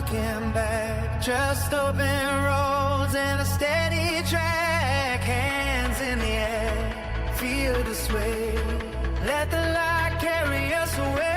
looking back, just open roads and a steady track, hands in the air, feel the sway, let the light carry us away.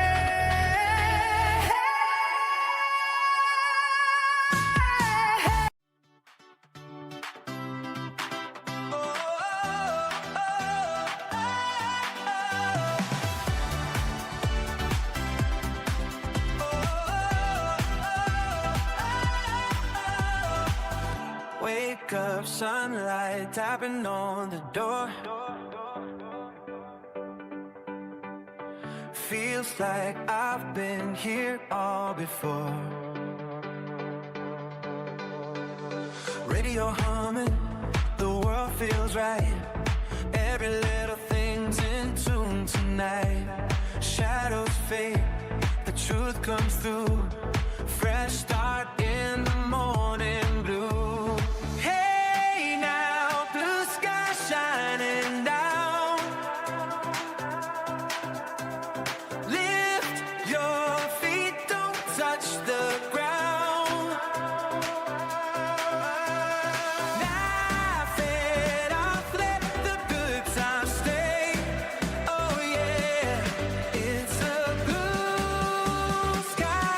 Wake up, sunlight tapping on the door. Feels like I've been here all before. Radio humming, the world feels right. Every little thing's in tune tonight. Shadows fade, the truth comes through. Fresh start in the morning blue. Shining down, lift your feet, don't touch the ground. Laugh it off, let the good times stay. Oh yeah, it's a blue sky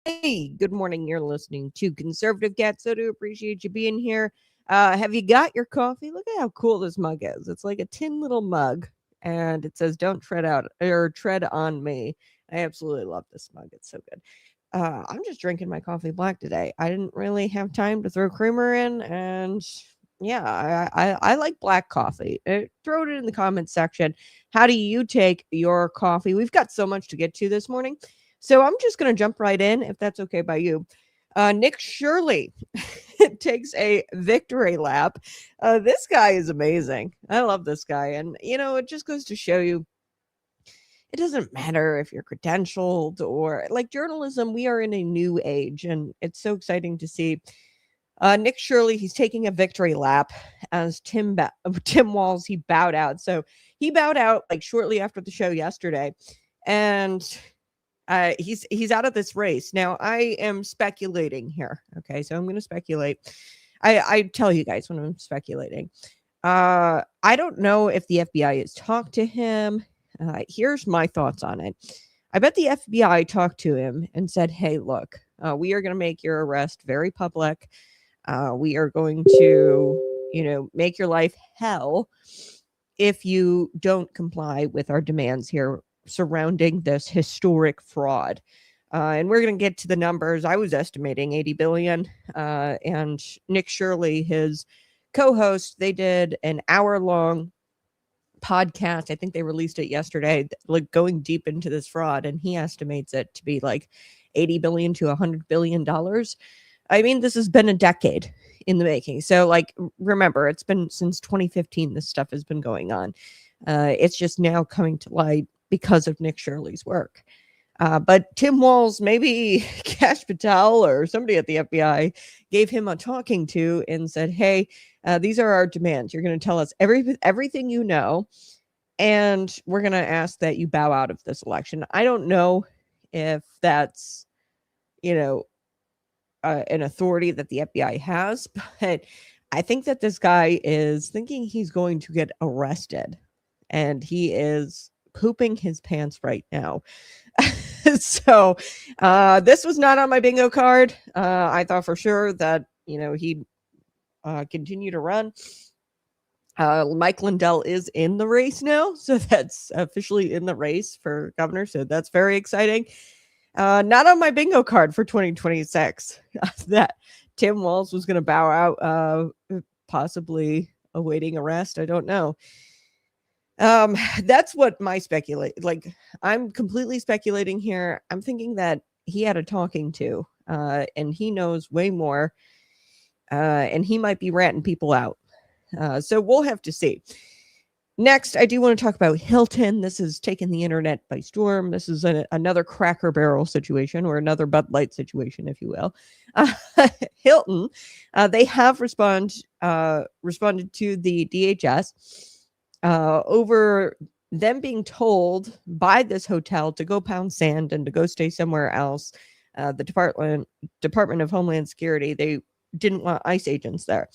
day. Hey, good morning. You're listening to Conservative Cat. So do appreciate you being here. Have you got your coffee? Look at how cool this mug is. It's like a tin little mug, and it says "Don't tread out or tread on me." I absolutely love this mug. It's so good. I'm just drinking my coffee black today. I didn't really have time to throw creamer in, and yeah, I like black coffee. Throw it in the comments section. How do you take your coffee? We've got so much to get to this morning. So I'm just going to jump right in, if that's okay by you. Nick Shirley takes a victory lap. This guy is amazing. I love this guy. And, you know, it just goes to show you, it doesn't matter if you're credentialed or like journalism. We are in a new age, and it's so exciting to see. Nick Shirley, he's taking a victory lap as Tim Walz, he bowed out. So he bowed out like shortly after the show yesterday. And he's out of this race. Now, I am speculating here. Okay, so I'm going to speculate. I tell you guys when I'm speculating. I don't know if the FBI has talked to him. Here's my thoughts on it. I bet the FBI talked to him and said, hey, look, we are going to make your arrest very public. We are going to, make your life hell if you don't comply with our demands here surrounding this historic fraud. And we're going to get to the numbers. I was estimating 80 billion. And Nick Shirley, his co-host, they did an hour-long podcast. I think they released it yesterday, like going deep into this fraud. And he estimates it to be like 80 billion to $100 billion. I mean, this has been a decade in the making. So like, remember, it's been since 2015, this stuff has been going on. It's just now coming to light because of Nick Shirley's work. But Tim Walz, maybe Kash Patel or somebody at the FBI gave him a talking to and said, hey, these are our demands. You're going to tell us everything you know, and we're going to ask that you bow out of this election. I don't know if that's, an authority that the FBI has, but I think that this guy is thinking he's going to get arrested, and he is pooping his pants right now. So this was not on my bingo card. I thought for sure that, he'd continue to run. Mike Lindell is in the race now. So that's officially in the race for governor. So that's very exciting. Not on my bingo card for 2026 that Tim Walz was going to bow out, possibly awaiting arrest. I don't know. That's what my I'm completely speculating here. I'm thinking that he had a talking to, and he knows way more, and he might be ratting people out. So we'll have to see. Next, I do want to talk about Hilton. This has taken the internet by storm. This is another Cracker Barrel situation, or another Bud Light situation, if you will. Hilton, they have responded to the DHS over them being told by this hotel to go pound sand and to go stay somewhere else. The Department of Homeland Security, they didn't want ICE agents there.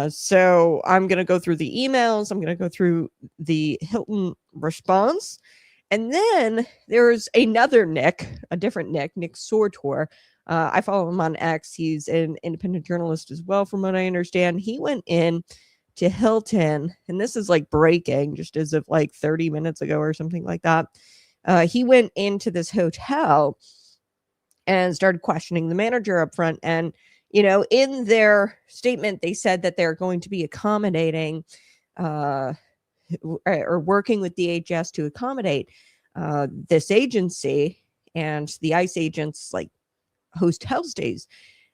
So I'm going to go through the emails. I'm going to go through the Hilton response. And then there's another Nick, a different Nick Sortor. I follow him on X. He's an independent journalist as well, from what I understand. He went in to Hilton, and this is like breaking just as of like 30 minutes ago or something like that. He went into this hotel and started questioning the manager up front. And, you know, in their statement, they said that they're going to be accommodating or working with DHS to accommodate this agency and the ICE agents, like hotel stays.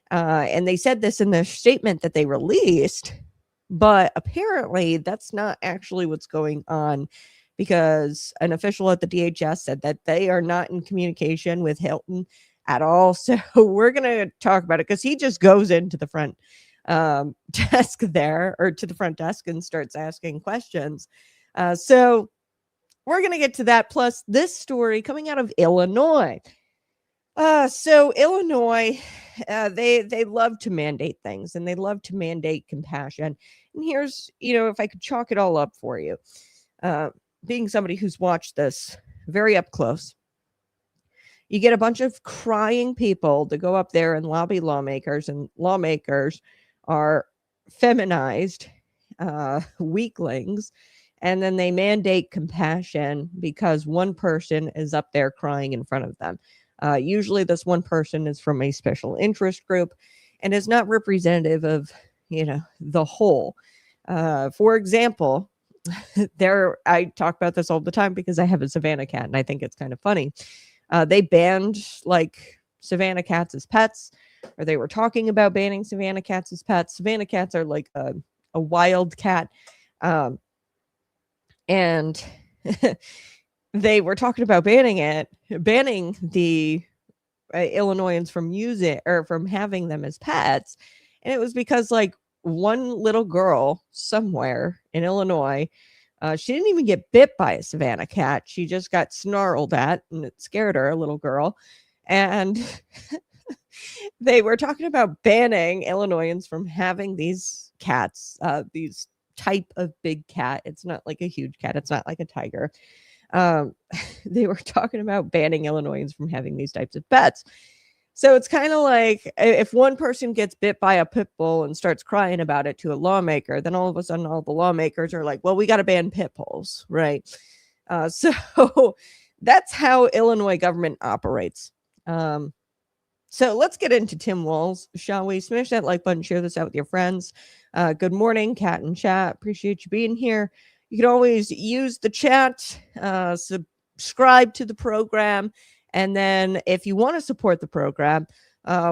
And they said this in their statement that they released, but apparently that's not actually what's going on, because an official at the DHS said that they are not in communication with Hilton at all. So we're going to talk about it, because he just goes into the front desk there, or to the front desk, and starts asking questions. So we're going to get to that. Plus this story coming out of Illinois. So Illinois, they love to mandate things, and they love to mandate compassion. And here's, you know, if I could chalk it all up for you, being somebody who's watched this very up close, you get a bunch of crying people to go up there and lobby lawmakers, and lawmakers are feminized weaklings. And then they mandate compassion because one person is up there crying in front of them. Usually this one person is from a special interest group and is not representative of, you know, the whole. For example, I talk about this all the time because I have a Savannah cat, and I think it's kind of funny. They banned like Savannah cats as pets, or they were talking about banning Savannah cats as pets. Savannah cats are like a wild cat. And they were talking about banning the Illinoisans from using or from having them as pets. And it was because like one little girl somewhere in Illinois, she didn't even get bit by a Savannah cat. She just got snarled at, and it scared her, a little girl. And they were talking about banning Illinoisans from having these cats, these type of big cat. It's not like a huge cat. It's not like a tiger. They were talking about banning Illinoisans from having these types of pets. So it's kind of like if one person gets bit by a pit bull and starts crying about it to a lawmaker, then all of a sudden all the lawmakers are like, well, we got to ban pit bulls, right? So that's how Illinois government operates. So let's get into Tim Walz, shall we? Smash that like button, share this out with your friends. Good morning, Cat and Chat. Appreciate you being here. You can always use the chat, subscribe to the program. And then if you want to support the program,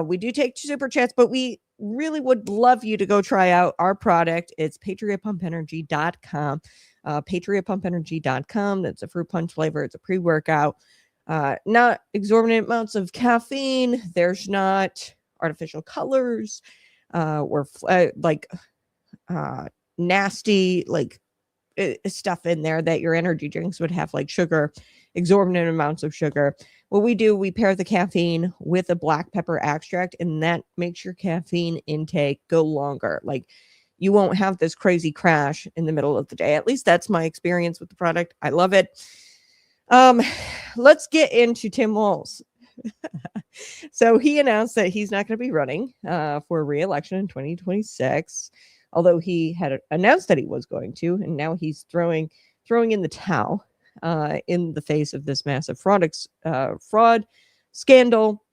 we do take super chats, but we really would love you to go try out our product. It's patriotpumpenergy.com. Patriotpumpenergy.com. That's a fruit punch flavor. It's a pre-workout. Not exorbitant amounts of caffeine. There's not artificial colors or nasty like stuff in there that your energy drinks would have, like sugar, exorbitant amounts of sugar. What we do, we pair the caffeine with a black pepper extract, and that makes your caffeine intake go longer. Like you won't have this crazy crash in the middle of the day. At least that's my experience with the product. I love it. Let's get into Tim Walz. So he announced that he's not going to be running for re-election in 2026, although he had announced that he was going to, and now he's throwing in the towel in the face of this massive fraud scandal,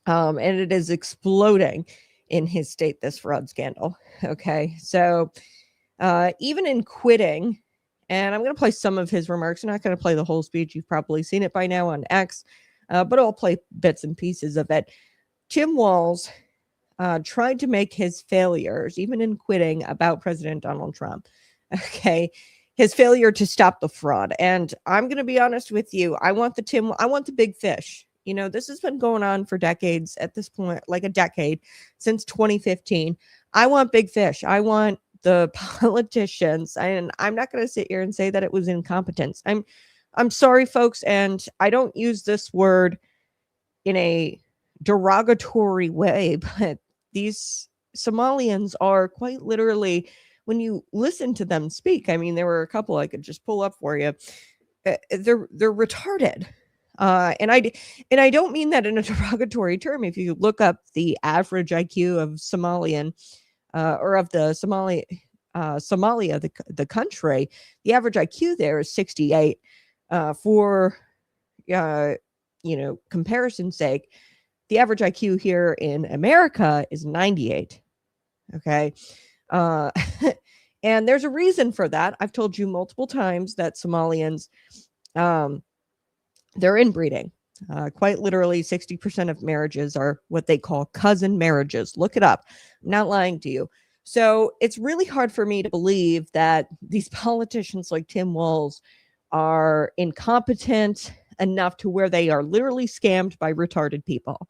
and it is exploding in his state, this fraud scandal. Okay, so even in quitting, and I'm going to play some of his remarks. I'm not going to play the whole speech. You've probably seen it by now on X, but I'll play bits and pieces of it. Tim Walz tried to make his failures, even in quitting, about President Donald Trump. Okay, his failure to stop the fraud. And I'm going to be honest with you. I want the big fish. You know, this has been going on for decades at this point, like a decade, since 2015. I want big fish. I want the politicians, and I'm not going to sit here and say that it was incompetence. I'm sorry, folks, and I don't use this word in a derogatory way, but these Somalians are quite literally, when you listen to them speak, I mean, there were a couple I could just pull up for you. They're retarded. And I don't mean that in a derogatory term. If you look up the average IQ of Somalian, or of the Somalia, the country, the average IQ there is 68. For comparison's sake, the average IQ here in America is 98. Okay. And there's a reason for that. I've told you multiple times that Somalians, they're inbreeding. Quite literally, 60% of marriages are what they call cousin marriages. Look it up. I'm not lying to you. So it's really hard for me to believe that these politicians like Tim Walz are incompetent enough to where they are literally scammed by retarded people.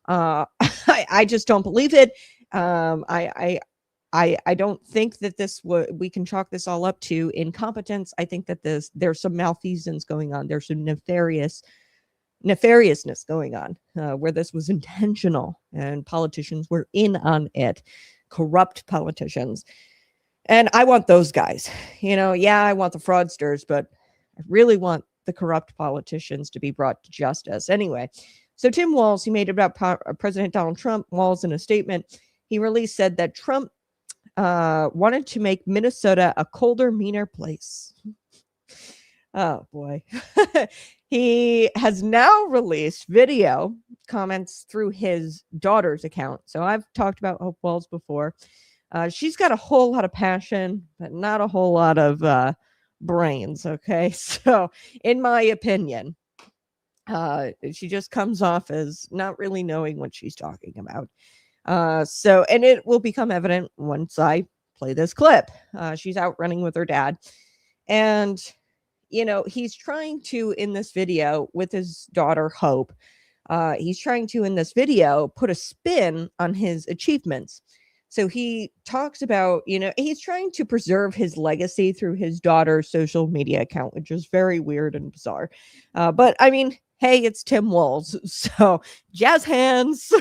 I just don't believe it. I don't think that we can chalk this all up to incompetence. I think that there's some malfeasance going on. There's some nefariousness going on, where this was intentional and politicians were in on it. Corrupt politicians. And I want those guys. I want the fraudsters, but I really want the corrupt politicians to be brought to justice. Anyway, so Tim Walz, he made it about President Donald Trump. Walz, in a statement he released, said that Trump wanted to make Minnesota a colder, meaner place. Oh, boy. He has now released video comments through his daughter's account. So I've talked about Hope Walz before. She's got a whole lot of passion, but not a whole lot of brains. Okay. So in my opinion, she just comes off as not really knowing what she's talking about. And it will become evident once I play this clip. She's out running with her dad. And, he's trying to, in this video with his daughter, Hope, he's trying to, in this video, put a spin on his achievements. So he talks about, he's trying to preserve his legacy through his daughter's social media account, which is very weird and bizarre. But I mean, hey, it's Tim Walz. So jazz hands.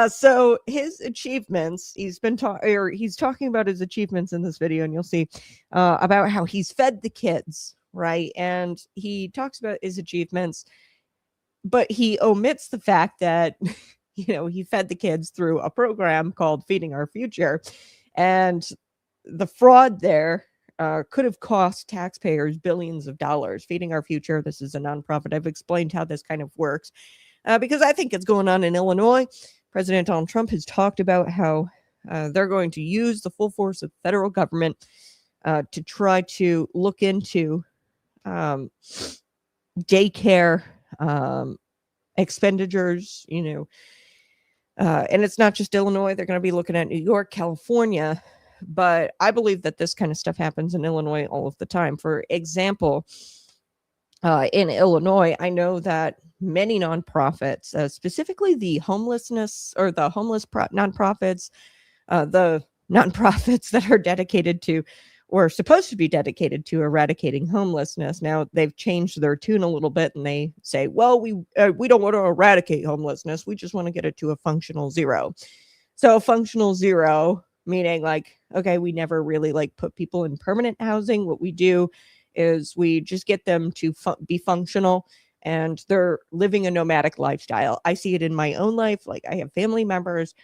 So his achievements, he's talking about his achievements in this video, and you'll see about how he's fed the kids, right? And he talks about his achievements, but he omits the fact that he fed the kids through a program called Feeding Our Future, and the fraud there could have cost taxpayers billions of dollars. Feeding Our Future, this is a nonprofit. I've explained how this kind of works. Because I think it's going on in Illinois. President Donald Trump has talked about how they're going to use the full force of the federal government to try to look into daycare expenditures, and it's not just Illinois. They're going to be looking at New York, California. But I believe that this kind of stuff happens in Illinois all of the time. For example, in Illinois, I know that many nonprofits, specifically the homelessness or the homeless nonprofits, the nonprofits that are dedicated to or supposed to be dedicated to eradicating homelessness. Now they've changed their tune a little bit and they say, well, we don't want to eradicate homelessness. We just want to get it to a functional zero. So a functional zero, meaning like, okay, we never really put people in permanent housing. What we do is we just get them to be functional and they're living a nomadic lifestyle. I see it in my own life. I have family members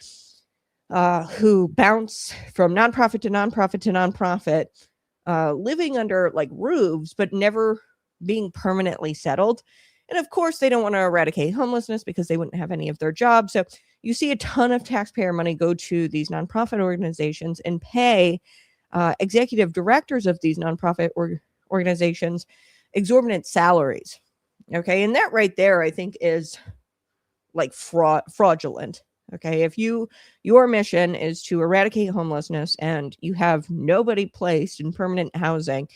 who bounce from nonprofit to nonprofit to nonprofit, living under roofs, but never being permanently settled. And of course, they don't want to eradicate homelessness because they wouldn't have any of their jobs. So you see a ton of taxpayer money go to these nonprofit organizations and pay executive directors of these nonprofit organizations exorbitant salaries. Okay. And that right there, I think is fraudulent. Okay. If your mission is to eradicate homelessness and you have nobody placed in permanent housing,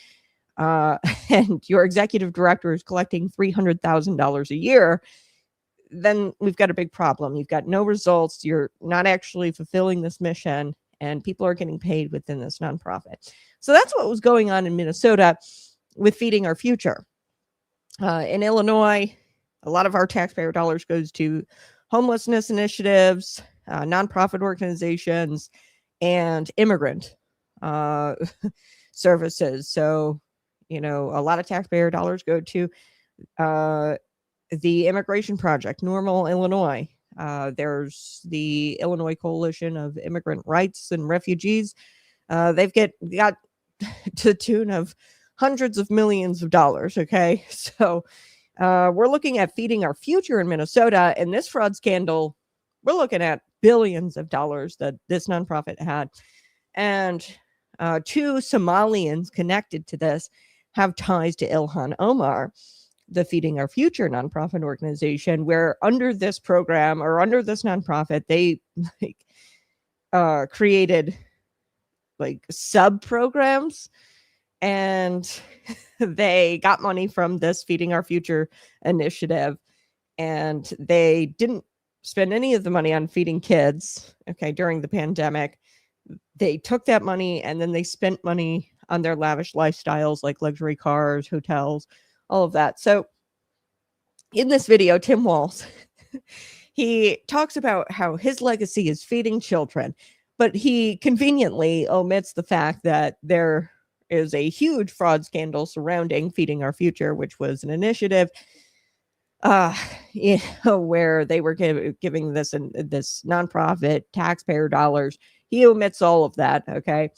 and your executive director is collecting $300,000 a year, then we've got a big problem. You've got no results. You're not actually fulfilling this mission. and people are getting paid within this nonprofit. So that's what was going on in Minnesota with Feeding Our Future. In Illinois, a lot of our taxpayer dollars goes to homelessness initiatives, nonprofit organizations, and immigrant services. So, a lot of taxpayer dollars go to the Immigration Project, Normal, Illinois. There's the Illinois Coalition of Immigrant Rights and Refugees. They've got to the tune of hundreds of millions of dollars. Okay. So we're looking at Feeding Our Future in Minnesota, and this fraud scandal, we're looking at billions of dollars that this nonprofit had. And 2 Somalians connected to this have ties to Ilhan Omar, the Feeding Our Future nonprofit organization, where under this program or under this nonprofit, they created sub programs, and they got money from this Feeding Our Future initiative, and they didn't spend any of the money on feeding kids. Okay. During the pandemic, they took that money and then they spent money on their lavish lifestyles, like luxury cars, hotels, all of that. So in this video, Tim Walz, he talks about how his legacy is feeding children, but he conveniently omits the fact that there is a huge fraud scandal surrounding Feeding Our Future, which was an initiative where they were giving this nonprofit taxpayer dollars. He omits all of that. Okay.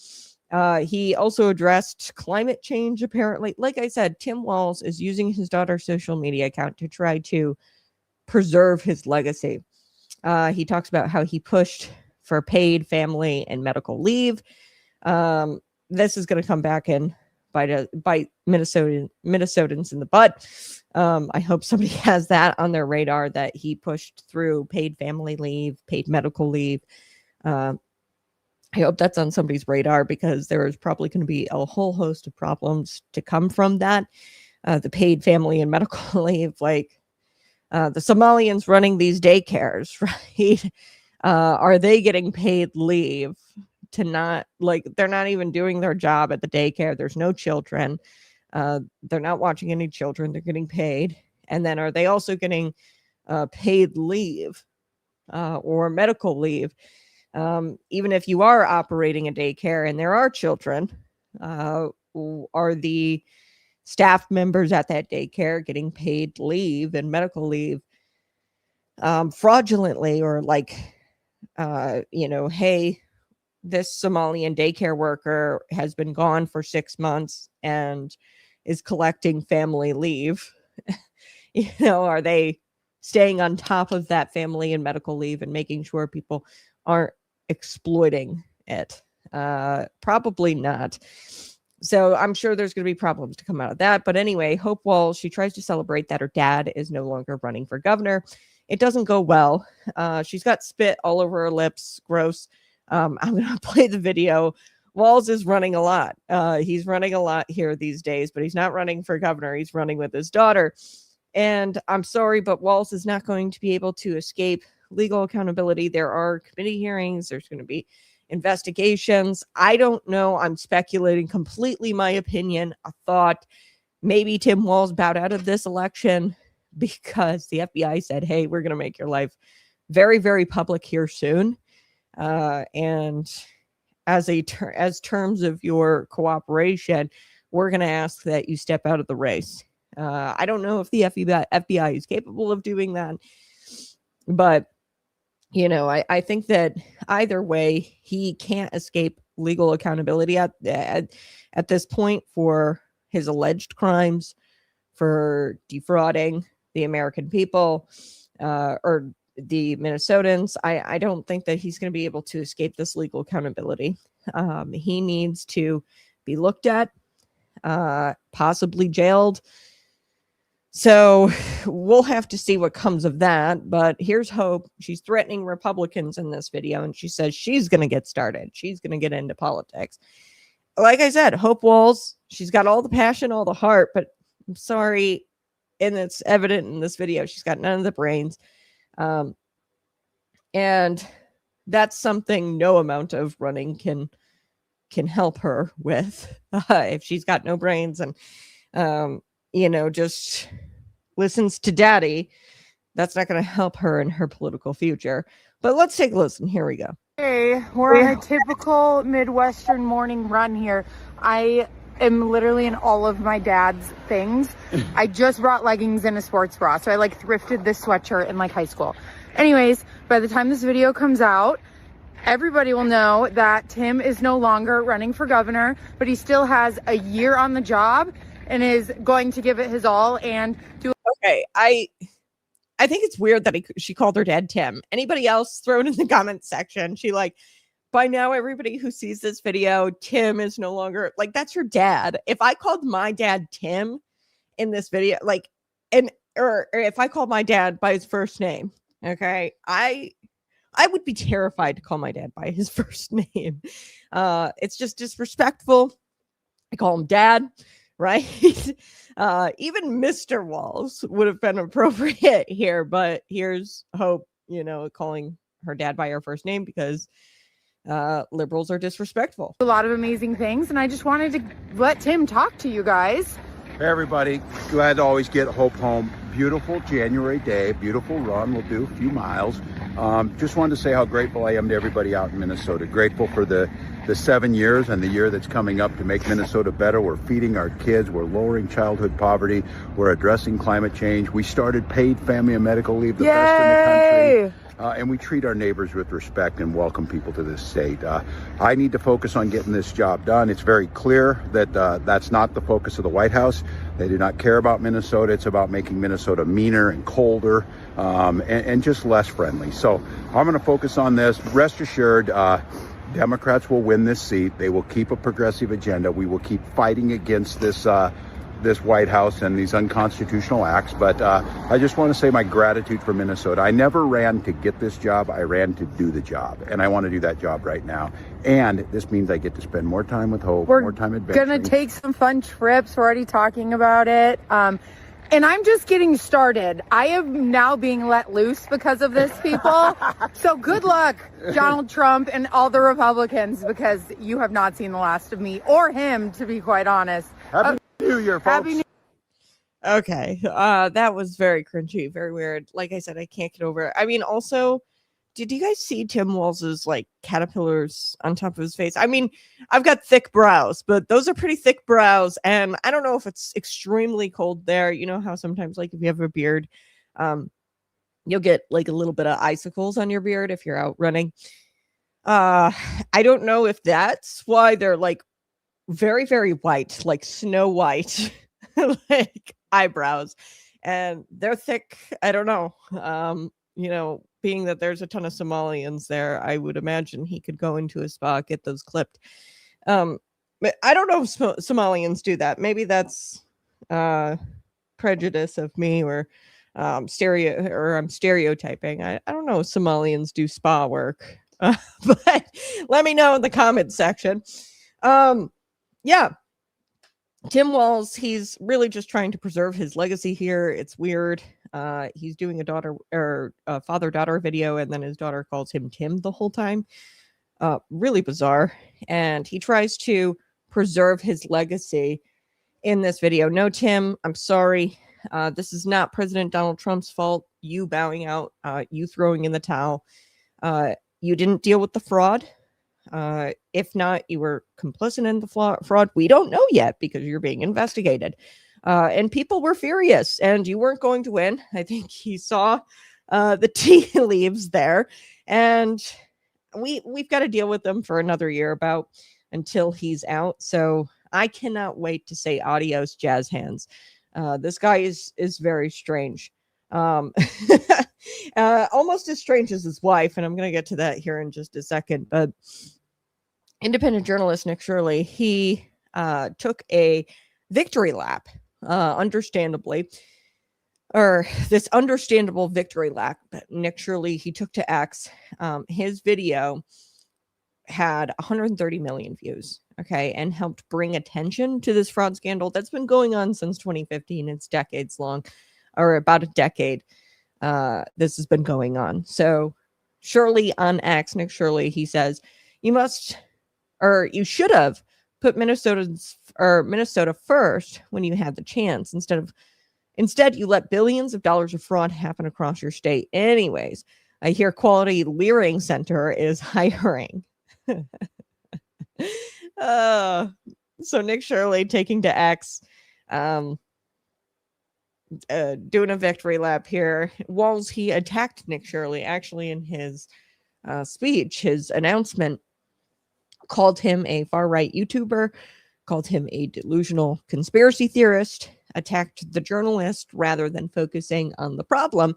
He also addressed climate change, apparently. Like I said, Tim Walz is using his daughter's social media account to try to preserve his legacy. He talks about how he pushed for paid family and medical leave. This is going to come back and bite Minnesotans in the butt. I hope somebody has that on their radar, that he pushed through paid family leave, paid medical leave. I hope that's on somebody's radar, because there is probably going to be a whole host of problems to come from that. The paid family and medical leave, like the Somalians running these daycares, right? Are they getting paid leave to not, they're not even doing their job at the daycare. There's no children. They're not watching any children. They're getting paid. And then are they also getting paid leave or medical leave? Even if you are operating a daycare and there are children, are the staff members at that daycare getting paid leave and medical leave fraudulently, or hey, this Somalian daycare worker has been gone for 6 months and is collecting family leave. Are they staying on top of that family and medical leave and making sure people aren't exploiting it? Probably not. So I'm sure there's going to be problems to come out of that. But anyway, Hope Walz, she tries to celebrate that her dad is no longer running for governor. It doesn't go well. She's got spit all over her lips. Gross. I'm going to play the video. Walz is running a lot. He's running a lot here these days, but he's not running for governor. He's running with his daughter. And I'm sorry, but Walz is not going to be able to escape legal accountability. There are committee hearings. There's going to be investigations. I don't know. I'm speculating completely my opinion. I thought maybe Tim Walz bowed out of this election because the FBI said, hey, we're going to make your life very, very public here soon. And as terms of your cooperation, we're going to ask that you step out of the race. I don't know if the FBI is capable of doing that, but I think that either way, he can't escape legal accountability at this point for his alleged crimes, for defrauding the American people, or the Minnesotans. I don't think that he's going to be able to escape this legal accountability. He needs to be looked at, possibly jailed. So we'll have to see what comes of that. But here's Hope. She's threatening Republicans in this video, and she says she's going to get started. She's going to get into politics. Like I said, Hope Walz, she's got all the passion, all the heart, but I'm sorry, and it's evident in this video, she's got none of the brains. And that's something no amount of running can help her with. If she's got no brains and just listens to daddy, that's not going to help her in her political future. But let's take a listen. Here we go. Hey, we're on a typical Midwestern morning run here. I am literally in all of my dad's things. I just brought leggings and a sports bra, so I like thrifted this sweatshirt in like high school. Anyways, by the time this video comes out, everybody will know that Tim is no longer running for governor, but he still has a year on the job and is going to give it his all and do. Okay, I think it's weird that she called her dad Tim. Anybody else, throw it in the comment section. She like, by now, everybody who sees this video, Tim is no longer like, that's your dad. If I called my dad Tim in this video, like, or if I called my dad by his first name, okay, I would be terrified to call my dad by his first name. It's just disrespectful. I call him dad, right? Even Mr. Walz would have been appropriate here, but here's Hope, calling her dad by her first name because liberals are disrespectful. A lot of amazing things, and I just wanted to let Tim talk to you guys. Hey everybody, glad to always get Hope home. Beautiful January day, beautiful run. We'll do a few miles. Just wanted to say how grateful I am to everybody out in Minnesota. Grateful for the 7 years and the year that's coming up to make Minnesota better. We're feeding our kids. We're lowering childhood poverty. We're addressing climate change. We started paid family and medical leave, the best in the country. And we treat our neighbors with respect and welcome people to this state. I need to focus on getting this job done. It's very clear that that's not the focus of the White House. They do not care about Minnesota. It's about making Minnesota meaner and colder and just less friendly. So I'm going to focus on this. Rest assured, Democrats will win this seat. They will keep a progressive agenda. We will keep fighting against this White House and these unconstitutional acts. But I just want to say my gratitude for Minnesota. I never ran to get this job. I ran to do the job. And I want to do that job right now. And this means I get to spend more time with Hope, more time adventuring. We're going to take some fun trips. We're already talking about it. And I'm just getting started. I am now being let loose because of this, people. So good luck, Donald Trump and all the Republicans, because you have not seen the last of me or him, to be quite honest. Happy New Year, folks. Happy New Okay, that was very cringy, very weird. Like I said, I can't get over it. I mean, also, did you guys see Tim Walz's like caterpillars on top of his face? I mean, I've got thick brows, but those are pretty thick brows, and I don't know if it's extremely cold there. You know how sometimes, like, if you have a beard, you'll get like a little bit of icicles on your beard if you're out running. I don't know if that's why they're like very, very white, like snow white, like eyebrows, and they're thick. I don't know. Being that there's a ton of Somalians there, I would imagine he could go into a spa, get those clipped. But I don't know if Somalians do that. Maybe that's prejudice of me, or I'm stereotyping. I don't know if Somalians do spa work. But let me know in the comment section. Yeah. Tim Walz, he's really just trying to preserve his legacy here. It's weird. He's doing a father-daughter video, and then his daughter calls him Tim the whole time. Really bizarre. And he tries to preserve his legacy in this video. No, Tim, I'm sorry. This is not President Donald Trump's fault. You bowing out, you throwing in the towel. You didn't deal with the fraud. If not, you were complicit in the fraud. We don't know yet because you're being investigated. And people were furious, and you weren't going to win. I think he saw the tea leaves there, and we've got to deal with them for another year until he's out. So I cannot wait to say adios, jazz hands. This guy is very strange. Almost as strange as his wife, and I'm going to get to that here in just a second. But independent journalist Nick Shirley, he took a victory lap, understandably, or this understandable victory lap. Nick Shirley, he took to X. His video had 130 million views, okay, and helped bring attention to this fraud scandal that's been going on since 2015. It's decades long, or about a decade. This has been going on. So Shirley on X, Nick Shirley, he says, you should have put Minnesota first when you had the chance. Instead, you let billions of dollars of fraud happen across your state. Anyways, I hear Quality Leering Center is hiring. So Nick Shirley taking to X, doing a victory lap here. Walz, he attacked Nick Shirley actually in his speech, his announcement, called him a far-right YouTuber, called him a delusional conspiracy theorist, attacked the journalist rather than focusing on the problem.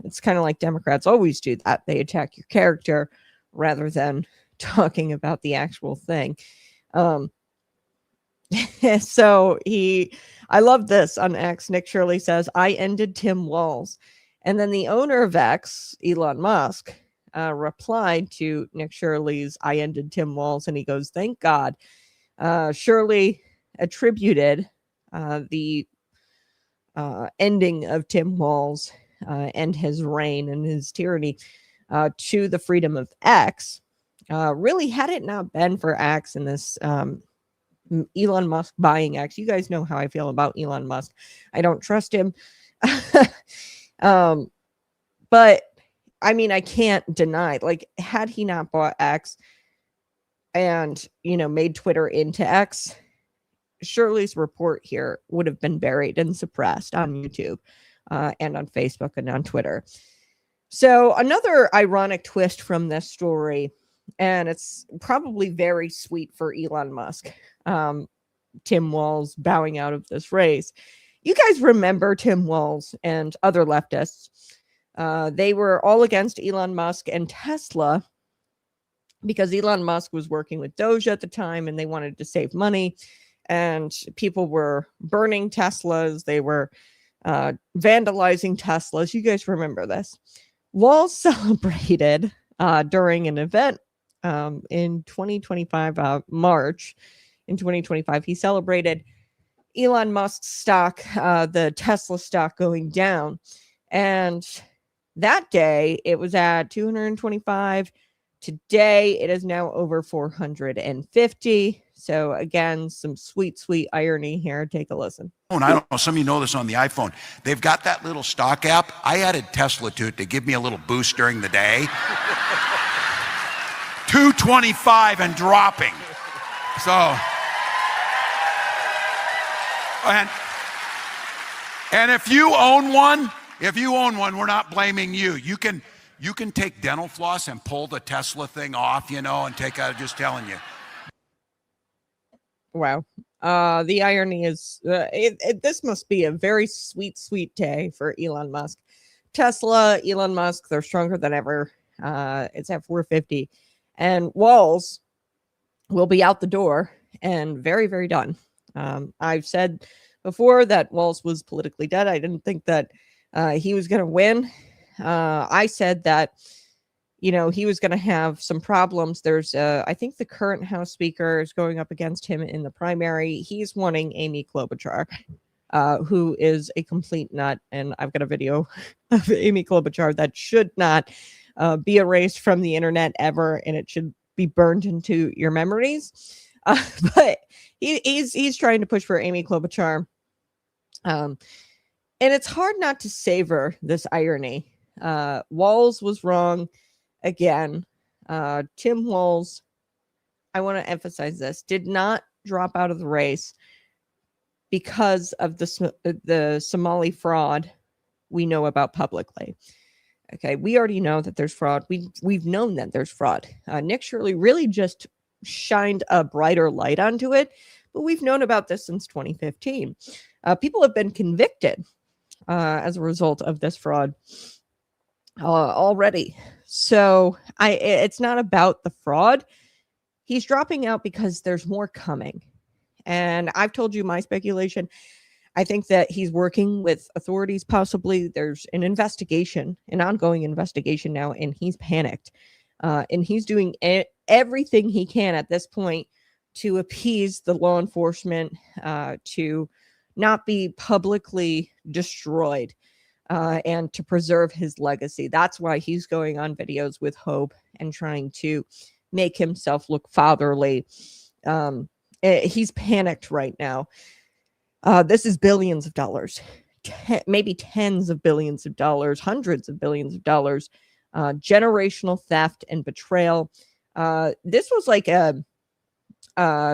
It's kind of like Democrats always do that. They attack your character rather than talking about the actual thing. So I love this on X. Nick Shirley says, I ended Tim Walz. And then the owner of X, Elon Musk, replied to Nick Shirley's I ended Tim Walz, and he goes, thank God. Shirley attributed the ending of Tim Walz and his reign and his tyranny to the freedom of X. Really, had it not been for X and this Elon Musk buying X, you guys know how I feel about Elon Musk. I don't trust him. But I mean, I can't deny, like, had he not bought X and, made Twitter into X, Shirley's report here would have been buried and suppressed on YouTube and on Facebook and on Twitter. So another ironic twist from this story, and it's probably very sweet for Elon Musk, Tim Walz bowing out of this race. You guys remember Tim Walz and other leftists. They were all against Elon Musk and Tesla because Elon Musk was working with Doge at the time and they wanted to save money. And people were burning Teslas. They were vandalizing Teslas. You guys remember this. Walz celebrated during an event in 2025, March in 2025. He celebrated Elon Musk's stock, the Tesla stock going down. And that day it was at 225. Today it is now over 450. So again, some sweet, sweet irony here. Take a listen. And I don't know, some of you know this on the iPhone. They've got that little stock app. I added Tesla to it to give me a little boost during the day. 225 and dropping. So, and if you own one, we're not blaming you. You can take dental floss and pull the Tesla thing off, and take out, just telling you. Wow. The irony is this must be a very sweet, sweet day for Elon Musk. Tesla, Elon Musk, they're stronger than ever. It's at 450. And Walz will be out the door and very, very done. I've said before that Walz was politically dead. I didn't think that he was going to win. I said that, he was going to have some problems. There's, I think the current House Speaker is going up against him in the primary. He's wanting Amy Klobuchar, who is a complete nut. And I've got a video of Amy Klobuchar that should not be erased from the internet ever, and it should be burned into your memories. But he's trying to push for Amy Klobuchar. And it's hard not to savor this irony. Walz was wrong again. Tim Walz, I want to emphasize this, did not drop out of the race because of the Somali fraud we know about publicly. Okay, we already know that there's fraud. We've known that there's fraud. Nick Shirley really just shined a brighter light onto it, but we've known about this since 2015. People have been convicted as a result of this fraud already. So it's not about the fraud. He's dropping out because there's more coming. And I've told you my speculation. I think that he's working with authorities, possibly. There's an investigation, an ongoing investigation now, and he's panicked. And he's doing everything he can at this point to appease the law enforcement, to not be publicly destroyed. and to preserve his legacy. That's why he's going on videos with Hope and trying to make himself look fatherly. He's panicked right now. This is billions of dollars, maybe tens of billions of dollars, hundreds of billions of dollars, generational theft and betrayal. This was like a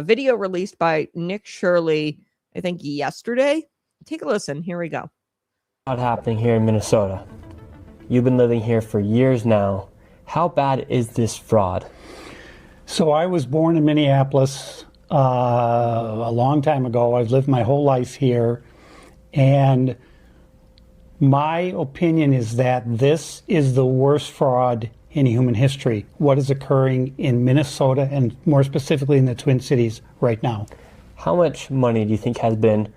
video released by Nick Shirley, I think yesterday. Take a listen. Here we go. What's happening here in Minnesota? You've been living here for years now. How bad is this fraud? So I was born in Minneapolis a long time ago. I've lived my whole life here. And my opinion is that this is the worst fraud in human history, what is occurring in Minnesota and more specifically in the Twin Cities right now. How much money do you think has been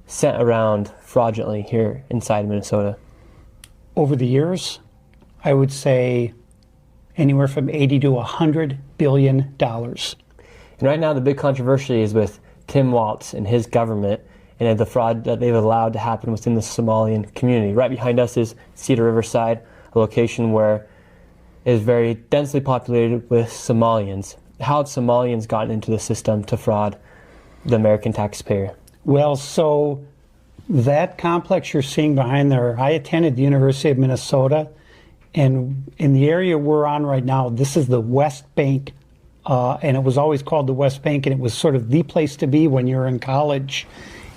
sent around fraudulently here inside Minnesota? Over the years, I would say anywhere from 80 to $100 billion. And right now the big controversy is with Tim Walz and his government and the fraud that they've allowed to happen within the Somalian community. Right behind us is Cedar Riverside, a location where it is very densely populated with Somalians. How have Somalians gotten into the system to fraud the American taxpayer? Well, so that complex you're seeing behind there, I attended the University of Minnesota, and in the area we're on right now, this is the West Bank, and it was always called the West Bank, and it was sort of the place to be when you're in college,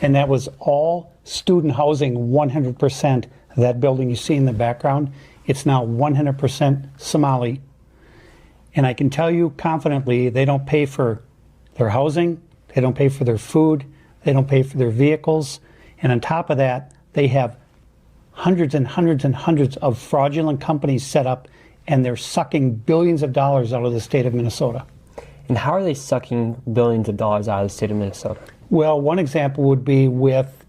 and that was all student housing, 100%. That building you see in the background, it's now 100% Somali. And I can tell you confidently, they don't pay for their housing, they don't pay for their food, they don't pay for their vehicles. And on top of that, they have hundreds and hundreds and hundreds of fraudulent companies set up, and they're sucking billions of dollars out of the state of Minnesota. And how are they sucking billions of dollars out of the state of Minnesota? Well, one example would be with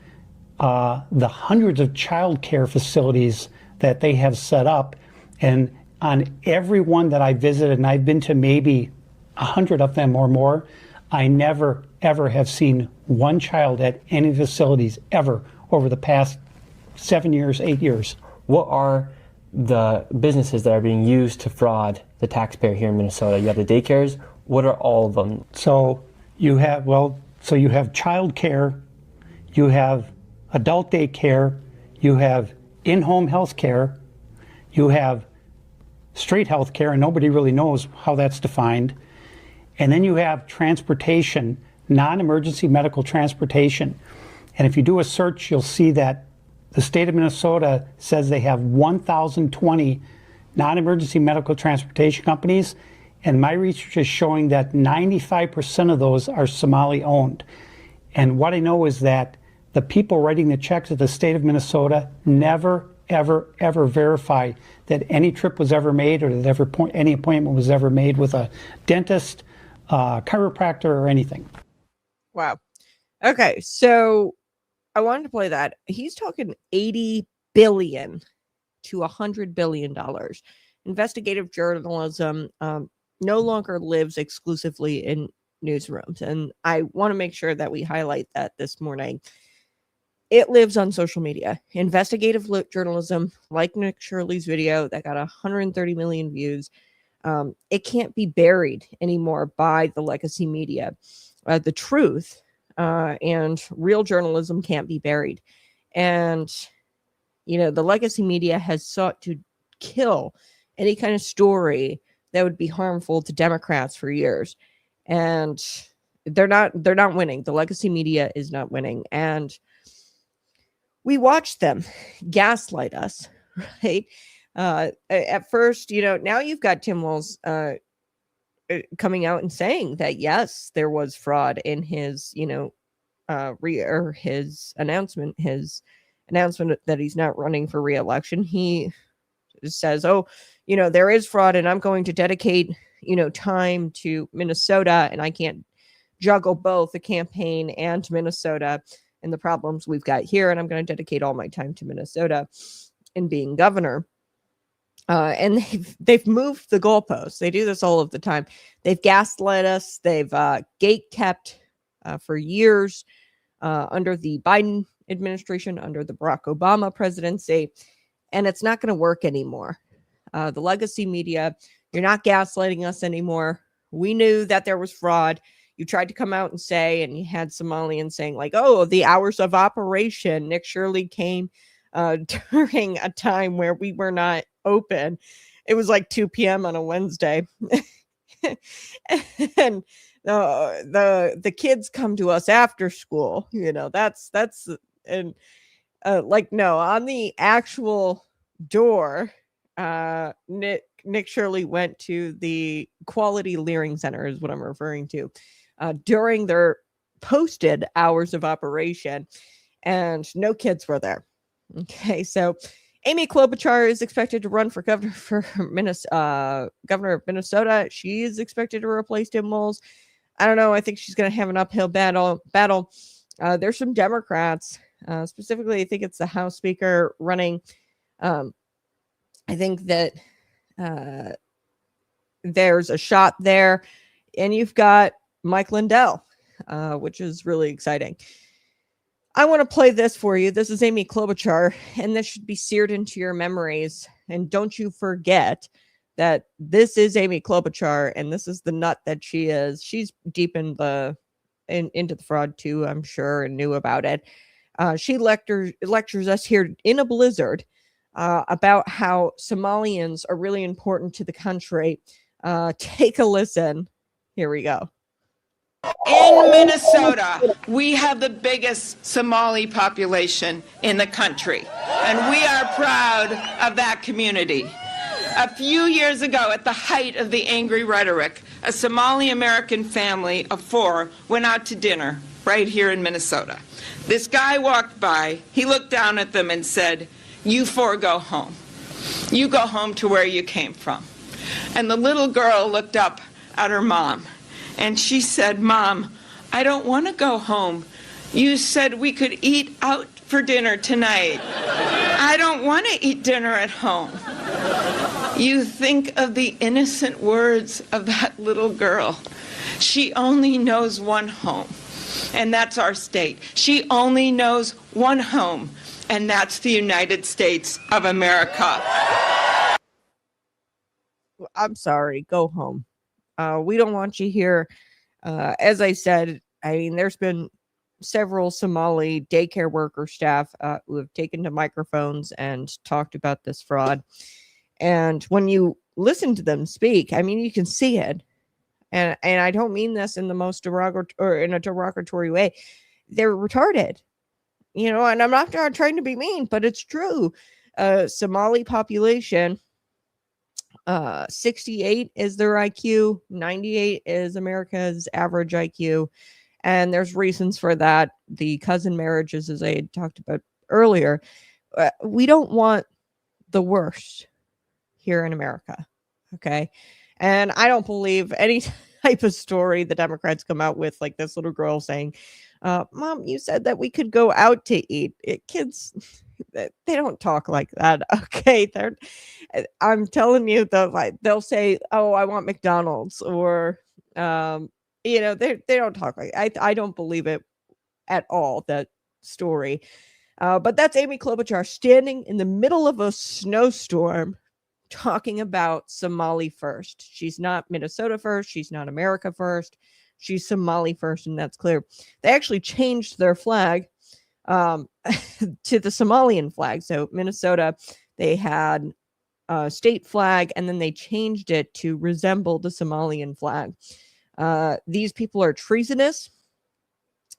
the hundreds of child care facilities that they have set up. And on every one that I visited, and I've been to maybe 100 of them or more, I never, ever have seen one child at any facilities ever over the past 7 years, 8 years. What are the businesses that are being used to fraud the taxpayer here in Minnesota? You have the daycares. What are all of them? So you have, you have child care, you have adult daycare, you have in-home health care, you have straight health care, and nobody really knows how that's defined. And then you have transportation, non-emergency medical transportation. And if you do a search, you'll see that the state of Minnesota says they have 1,020 non-emergency medical transportation companies. And my research is showing that 95% of those are Somali owned. And what I know is that the people writing the checks at the state of Minnesota never, ever, ever verify that any trip was ever made or that any appointment was ever made with a dentist, chiropractor, or anything. Wow. Okay, so I wanted to play that. He's talking $80 billion to $100 billion. Investigative journalism no longer lives exclusively in newsrooms, and I want to make sure that we highlight that this morning. It lives on social media. Investigative journalism, like Nick Shirley's video that got 130 million views, it can't be buried anymore by the legacy media. The truth and real journalism can't be buried. And, the legacy media has sought to kill any kind of story that would be harmful to Democrats for years. And they're not winning. The legacy media is not winning. And we watch them gaslight us, right? At first, now you've got Tim Walz coming out and saying that, yes, there was fraud in his, his announcement that he's not running for re-election. He says, there is fraud and I'm going to dedicate, time to Minnesota, and I can't juggle both the campaign and Minnesota and the problems we've got here, and I'm going to dedicate all my time to Minnesota in being governor. And they've moved the goalposts. They do this all of the time. They've gaslit us. They've gate-kept for years under the Biden administration, under the Barack Obama presidency. and it's not going to work anymore. The legacy media, you're not gaslighting us anymore. We knew that there was fraud. You tried to come out and say, and you had Somalians saying like, oh, the hours of operation. Nick Shirley came during a time where we were not open. It was like 2 p.m. on a Wednesday. And the kids come to us after school. You know, that's and like, no, on the actual door, Nick Shirley went to the Quality Learning Center is what I'm referring to during their posted hours of operation, and no kids were there. Okay, so Amy Klobuchar is expected to run for governor of Minnesota. She is expected to replace Tim Walz. I don't know. I think she's going to have an uphill battle. There's some Democrats, specifically, I think it's the House Speaker running. I think that there's a shot there, and you've got Mike Lindell, which is really exciting. I want to play this for you. This is Amy Klobuchar, and this should be seared into your memories. And don't you forget that this is Amy Klobuchar, and this is the nut that she is. She's deep into the fraud too, I'm sure, and knew about it. She lectures us here in a blizzard about how Somalians are really important to the country. Take a listen. Here we go. In Minnesota, we have the biggest Somali population in the country, and we are proud of that community. A few years ago, at the height of the angry rhetoric, a Somali American family of 4 went out to dinner right here in Minnesota. This guy walked by, he looked down at them and said, "You 4 go home. You go home to where you came from." And the little girl looked up at her mom, and she said, "Mom, I don't want to go home. You said we could eat out for dinner tonight. I don't want to eat dinner at home." You think of the innocent words of that little girl. She only knows one home, and that's our state. She only knows one home, and that's the United States of America. I'm sorry, go home. We don't want you here. As I said, I mean, there's been several Somali daycare worker staff who have taken to microphones and talked about this fraud. And when you listen to them speak, I mean, you can see it. And I don't mean this in the most derogatory way. They're retarded, you know, and I'm not trying to be mean, but it's true. Somali population, 68 is their IQ, 98 is America's average IQ. And there's reasons for that. The cousin marriages, as I had talked about earlier, we don't want the worst here in America. Okay. And I don't believe any type of story the Democrats come out with, like this little girl saying, "Mom, you said that we could go out to eat." Kids, they don't talk like that. Okay. I'm telling you, they'll say, "Oh, I want McDonald's," or, you know, they don't talk like I don't believe it at all, that story. But that's Amy Klobuchar standing in the middle of a snowstorm talking about Somali first. She's not Minnesota first. She's not America first. She's Somali first, and that's clear. They actually changed their flag to the Somalian flag. So Minnesota, they had a state flag, and then they changed it to resemble the Somalian flag. These people are treasonous.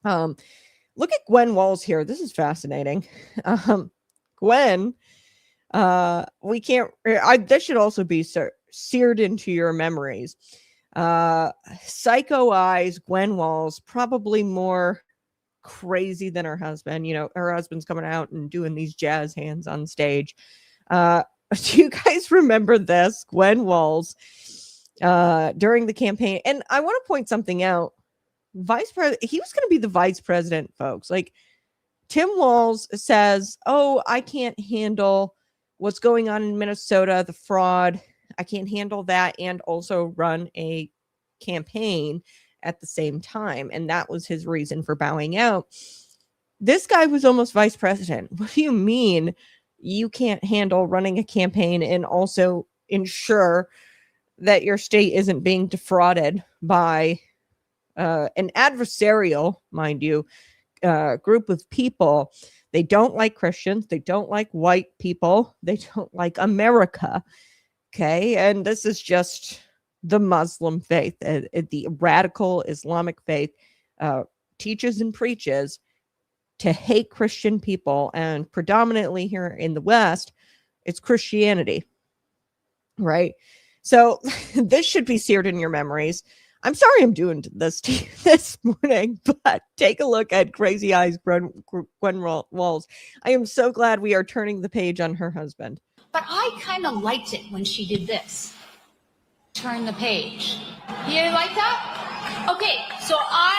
Look at Gwen Walz here. This is fascinating. Gwen, we can't, this should also be seared into your memories. Psycho eyes, Gwen Walz, probably more crazy than her husband. You know, her husband's coming out and doing these jazz hands on stage. Do you guys remember this? Gwen Walz, during the campaign. And I want to point something out. Vice President, he was going to be the vice president, folks. Like, Tim Walz says, "Oh, I can't handle what's going on in Minnesota, the fraud. I can't handle that and also run a campaign at the same time." And that was his reason for bowing out. This guy was almost vice president. What do you mean you can't handle running a campaign and also ensure that your state isn't being defrauded by an adversarial, mind you, group of people. They don't like Christians. They don't like white people. They don't like America. Okay. And this is just the Muslim faith. The radical Islamic faith teaches and preaches to hate Christian people. And predominantly here in the West, it's Christianity. Right. So this should be seared in your memories. I'm sorry I'm doing this to you this morning, but take a look at Crazy Eyes Gwen Walz. I am so glad we are turning the page on her husband. But I kind of liked it when she did this. Turn the page. You like that? Okay, so I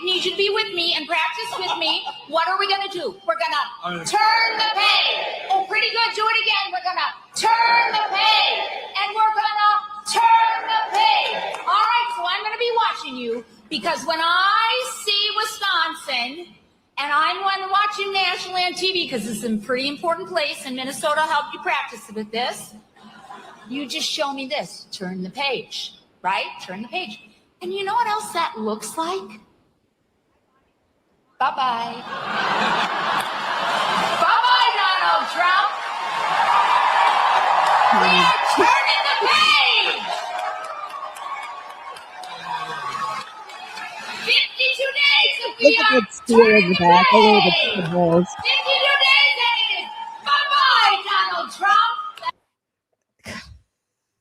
need you to be with me and practice with me. What are we going to do? We're going to turn the page. Oh, pretty good. Do it again. We're going to turn the page. And we're going to turn the page. All right, so I'm going to be watching you because when I see Wisconsin, and I'm watching nationally on TV because this is a pretty important place, and Minnesota helped you practice with this. You just show me this. Turn the page, right? Turn the page. And you know what else that looks like? Bye-bye. Bye-bye, Donald Trump. We are turning the page. 52 days if we are turning the page. 52 days, ladies. Bye-bye, Donald Trump.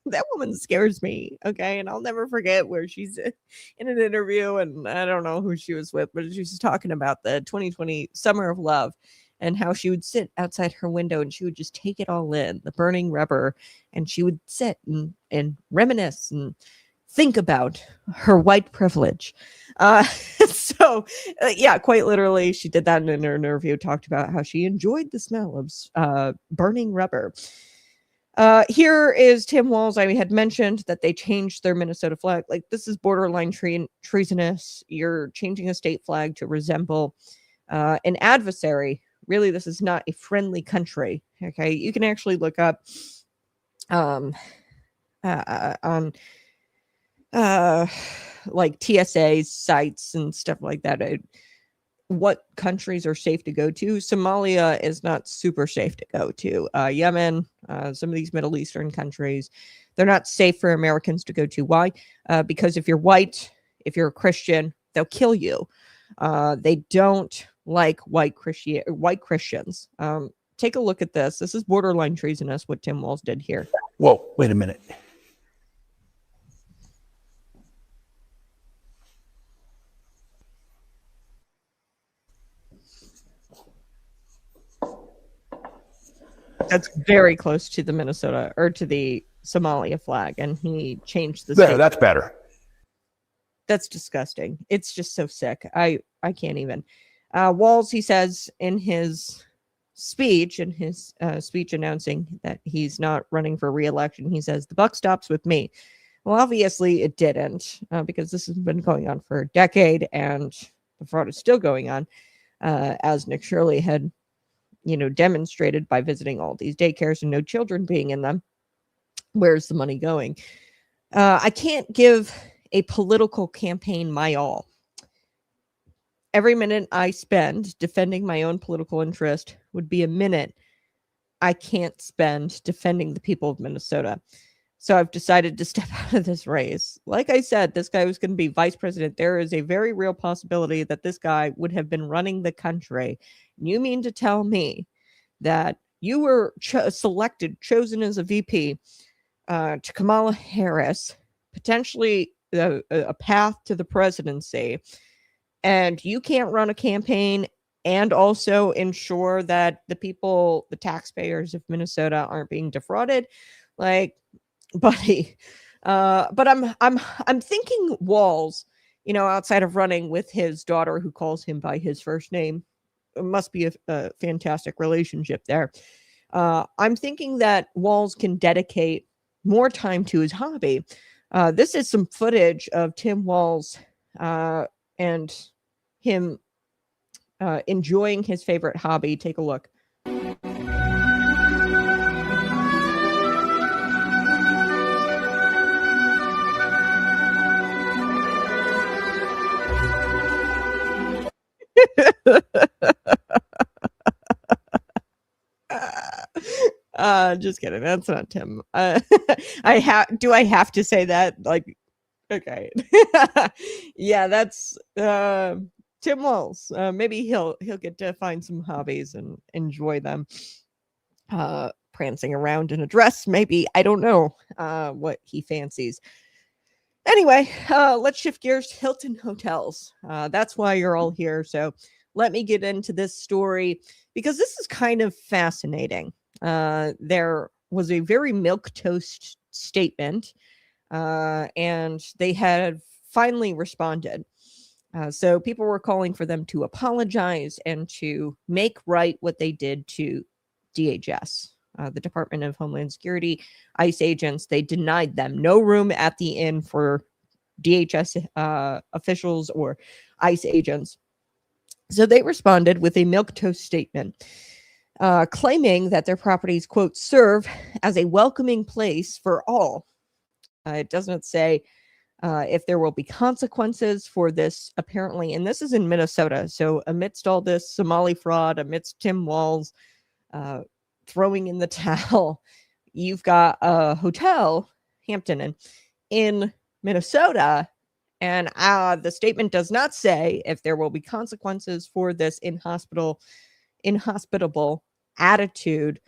That woman scares me. Okay. And I'll never forget where she's in an interview, and I don't know who she was with, but she was talking about the 2020 Summer of Love and how she would sit outside her window and she would just take it all in, the burning rubber, and she would sit and reminisce and think about her white privilege. Yeah, quite literally, she did that in an interview, talked about how she enjoyed the smell of burning rubber. Here is Tim Walz. I had mentioned that they changed their Minnesota flag. Like, this is borderline treasonous. You're changing a state flag to resemble an adversary. Really, this is not a friendly country. Okay, you can actually look up on like TSA sites and stuff like that. What countries are safe to go to. Somalia is not super safe to go to. Yemen, some of these Middle Eastern countries, they're not safe for Americans to go to. Why? Because if you're white, if you're a Christian, they'll kill you. They don't like white Christians. Take a look at this. This is borderline treasonous, what Tim Walz did here. Whoa, wait a minute. That's very close to the Minnesota or to the Somalia flag, and he changed the There, that's better. That's disgusting. It's just so sick. I can't even. Walz, he says in his speech announcing that he's not running for re-election, he says, the buck stops with me. Well, obviously it didn't, because this has been going on for a decade, and the fraud is still going on, as Nick Shirley had demonstrated by visiting all these daycares and no children being in them. Where's the money going? I can't give a political campaign my all. Every minute I spend defending my own political interest would be a minute I can't spend defending the people of Minnesota. So I've decided to step out of this race. Like I said, this guy was going to be vice president. There is a very real possibility that this guy would have been running the country. You mean to tell me that you were chosen as a VP to Kamala Harris, potentially a path to the presidency, and you can't run a campaign and also ensure that the people, the taxpayers of Minnesota, aren't being defrauded? Like, buddy. But I'm thinking Walz, outside of running with his daughter who calls him by his first name. It must be a fantastic relationship there. I'm thinking that Walz can dedicate more time to his hobby. This is some footage of Tim Walz and him enjoying his favorite hobby. Take a look. Just kidding. That's not Tim. Do I have to say that? Like, okay. Yeah, that's Tim Walz. Maybe he'll get to find some hobbies and enjoy them. Prancing around in a dress, maybe. I don't know what he fancies. Anyway, let's shift gears to Hilton hotels. That's why you're all here. So let me get into this story because this is kind of fascinating. There was a very milquetoast statement, and they had finally responded. So people were calling for them to apologize and to make right what they did to DHS. The Department of Homeland Security, ICE agents, they denied them no room at the inn for DHS officials or ICE agents. So they responded with a milquetoast statement, claiming that their properties, quote, serve as a welcoming place for all. It doesn't say if there will be consequences for this, apparently, and this is in Minnesota. So amidst all this Somali fraud, amidst Tim Walz, throwing in the towel, you've got a hotel, Hampton Inn, in Minnesota, and the statement does not say if there will be consequences for this inhospitable attitude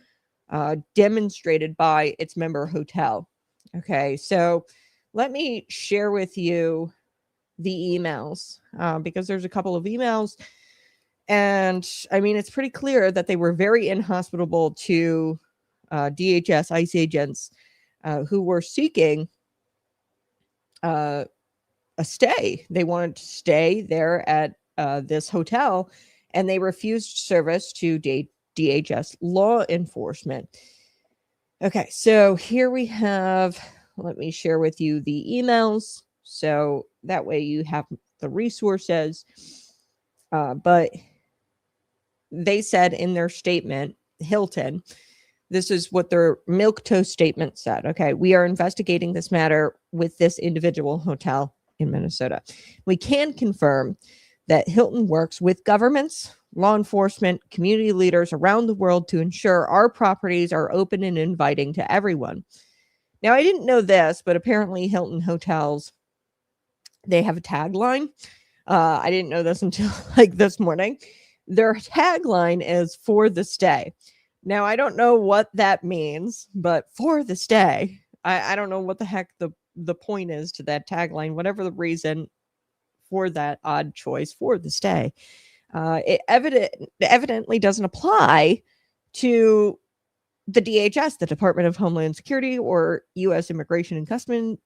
demonstrated by its member hotel. Okay, so let me share with you the emails because there's a couple of emails. And I mean, it's pretty clear that they were very inhospitable to DHS ICE agents who were seeking a stay. They wanted to stay there at this hotel, and they refused service to DHS law enforcement. Okay, so here we have, let me share with you the emails. So that way you have the resources. But they said in their statement, Hilton, this is what their milquetoast statement said. Okay, we are investigating this matter with this individual hotel in Minnesota. We can confirm that Hilton works with governments, law enforcement, community leaders around the world to ensure our properties are open and inviting to everyone. Now, I didn't know this, but apparently Hilton hotels, they have a tagline. I didn't know this until like this morning. Their tagline is "for the stay." Now, I don't know what that means, but for the stay, I don't know what the heck the point is to that tagline, whatever the reason for that odd choice for the stay. It evidently doesn't apply to the DHS, the Department of Homeland Security, or U.S. Immigration and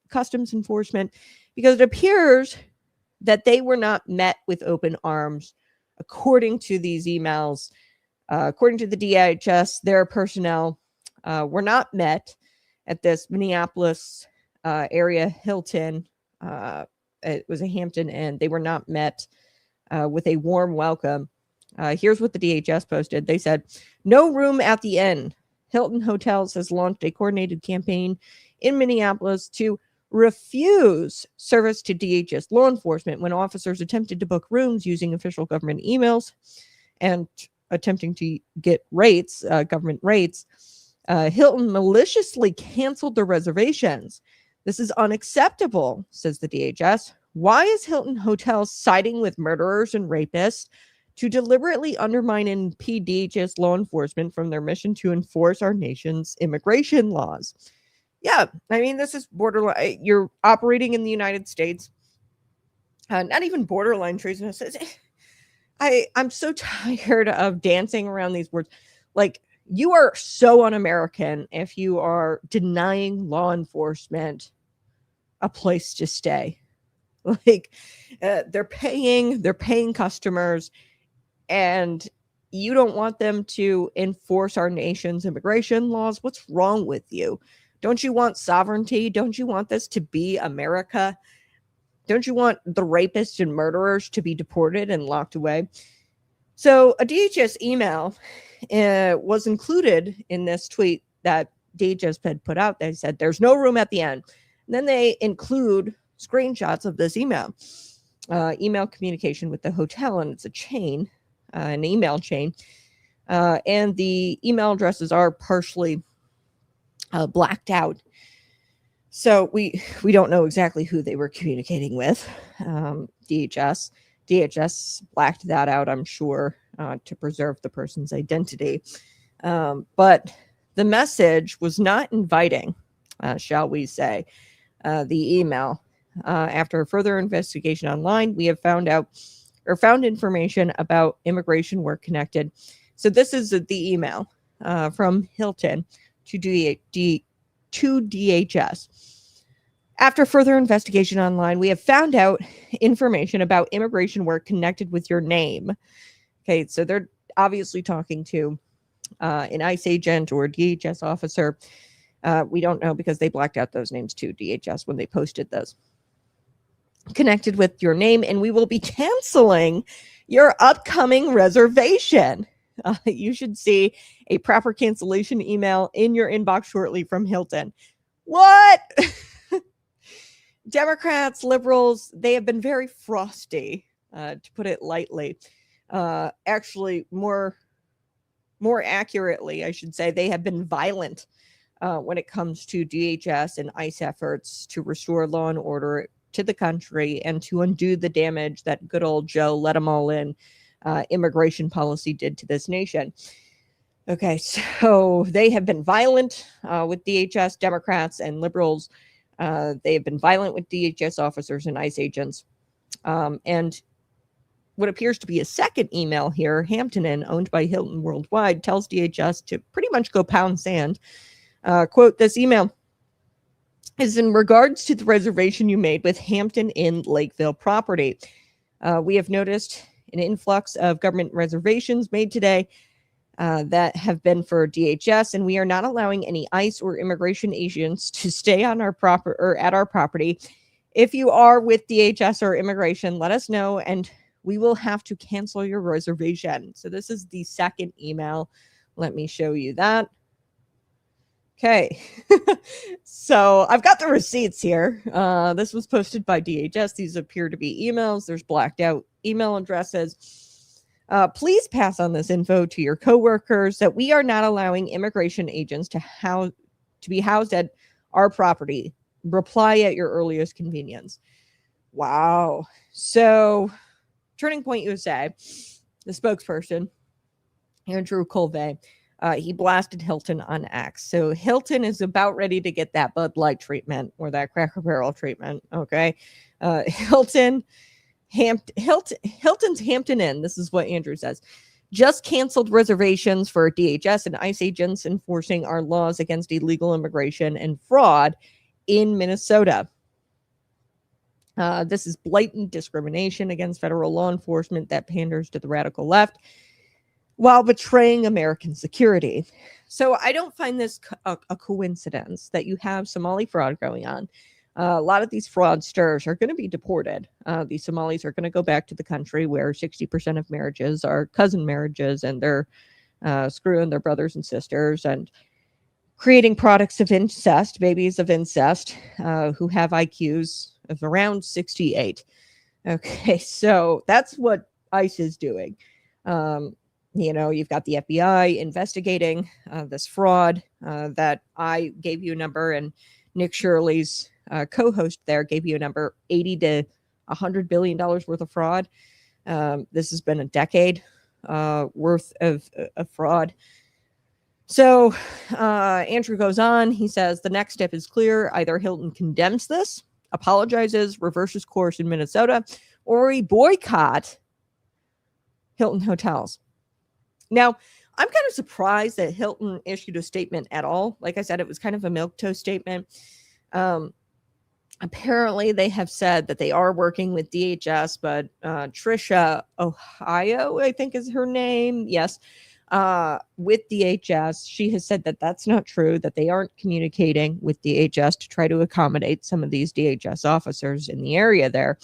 Customs Enforcement, because it appears that they were not met with open arms, according to these emails. According to the DHS, their personnel were not met at this Minneapolis area Hilton. It was a Hampton Inn. They were not met with a warm welcome. Here's what the DHS posted. They said, "No room at the inn. Hilton Hotels has launched a coordinated campaign in Minneapolis to refuse service to DHS law enforcement when officers attempted to book rooms using official government emails and attempting to get rates, government rates. Hilton maliciously canceled the reservations. This is unacceptable," says the DHS. "Why is Hilton Hotels siding with murderers and rapists to deliberately undermine and impede DHS law enforcement from their mission to enforce our nation's immigration laws?" Yeah, I mean, this is borderline. You're operating in the United States. Not even borderline treasonous. I'm so tired of dancing around these words. Like, you are so un-American if you are denying law enforcement a place to stay. Like, they're paying customers, and you don't want them to enforce our nation's immigration laws. What's wrong with you? Don't you want sovereignty? Don't you want this to be America? Don't you want the rapists and murderers to be deported and locked away? So a DHS email was included in this tweet that DHS had put out. They said, "There's no room at the end." And then they include screenshots of this email communication with the hotel, and it's a chain, an email chain. And the email addresses are partially blacked out. So we don't know exactly who they were communicating with. DHS blacked that out, I'm sure, to preserve the person's identity. But the message was not inviting, shall we say. The email. After further investigation online, we have found information about immigration work connected. So this is the email from Hilton to DHS. After further investigation online, we have found out information about immigration work connected with your name. Okay, so they're obviously talking to an ICE agent or a DHS officer. We don't know because they blacked out those names too, DHS, when they posted those. Connected with your name, and we will be canceling your upcoming reservation. You should see a proper cancellation email in your inbox shortly from Hilton. What? Democrats, liberals, they have been very frosty, to put it lightly. Actually, more accurately, I should say, they have been violent when it comes to DHS and ICE efforts to restore law and order to the country and to undo the damage that good old Joe let them all in immigration policy did to this nation. Okay, so they have been violent with DHS, Democrats, and liberals. They have been violent with DHS officers and ICE agents. And what appears to be a second email here, Hampton Inn, owned by Hilton Worldwide, tells DHS to pretty much go pound sand. Quote, this email is in regards to the reservation you made with Hampton Inn Lakeville property. We have noticed an influx of government reservations made today that have been for DHS, and we are not allowing any ICE or immigration agents to stay on our at our property. If you are with DHS or immigration, let us know, and we will have to cancel your reservation. So this is the second email. Let me show you that. Okay. So I've got the receipts here. This was posted by DHS. These appear to be emails. There's blacked out email addresses. Please pass on this info to your coworkers that we are not allowing immigration agents to be housed at our property. Reply at your earliest convenience. Wow. So Turning Point USA, the spokesperson, Andrew Colvey, he blasted Hilton on X. So Hilton is about ready to get that Bud Light treatment or that Cracker Barrel treatment. Okay. Hilton's Hampton Inn, this is what Andrew says, just canceled reservations for DHS and ICE agents enforcing our laws against illegal immigration and fraud in Minnesota. This is blatant discrimination against federal law enforcement that panders to the radical left while betraying American security. So I don't find this a coincidence that you have Somali fraud going on. A lot of these fraudsters are going to be deported. These Somalis are going to go back to the country where 60% of marriages are cousin marriages, and they're screwing their brothers and sisters and creating products of incest, babies of incest, who have IQs of around 68. Okay, so that's what ICE is doing. You've got the FBI investigating this fraud that I gave you a number, and Nick Shirley's co-host there gave you a number, $80 to $100 billion worth of fraud. This has been a decade worth of fraud. So Andrew goes on. He says the next step is clear. Either Hilton condemns this, apologizes, reverses course in Minnesota, or we boycott Hilton hotels. Now, I'm kind of surprised that Hilton issued a statement at all. Like I said, it was kind of a milquetoast statement. Apparently, they have said that they are working with DHS, but Trisha Ohio, I think is her name. Yes. With DHS, she has said that that's not true, that they aren't communicating with DHS to try to accommodate some of these DHS officers in the area there.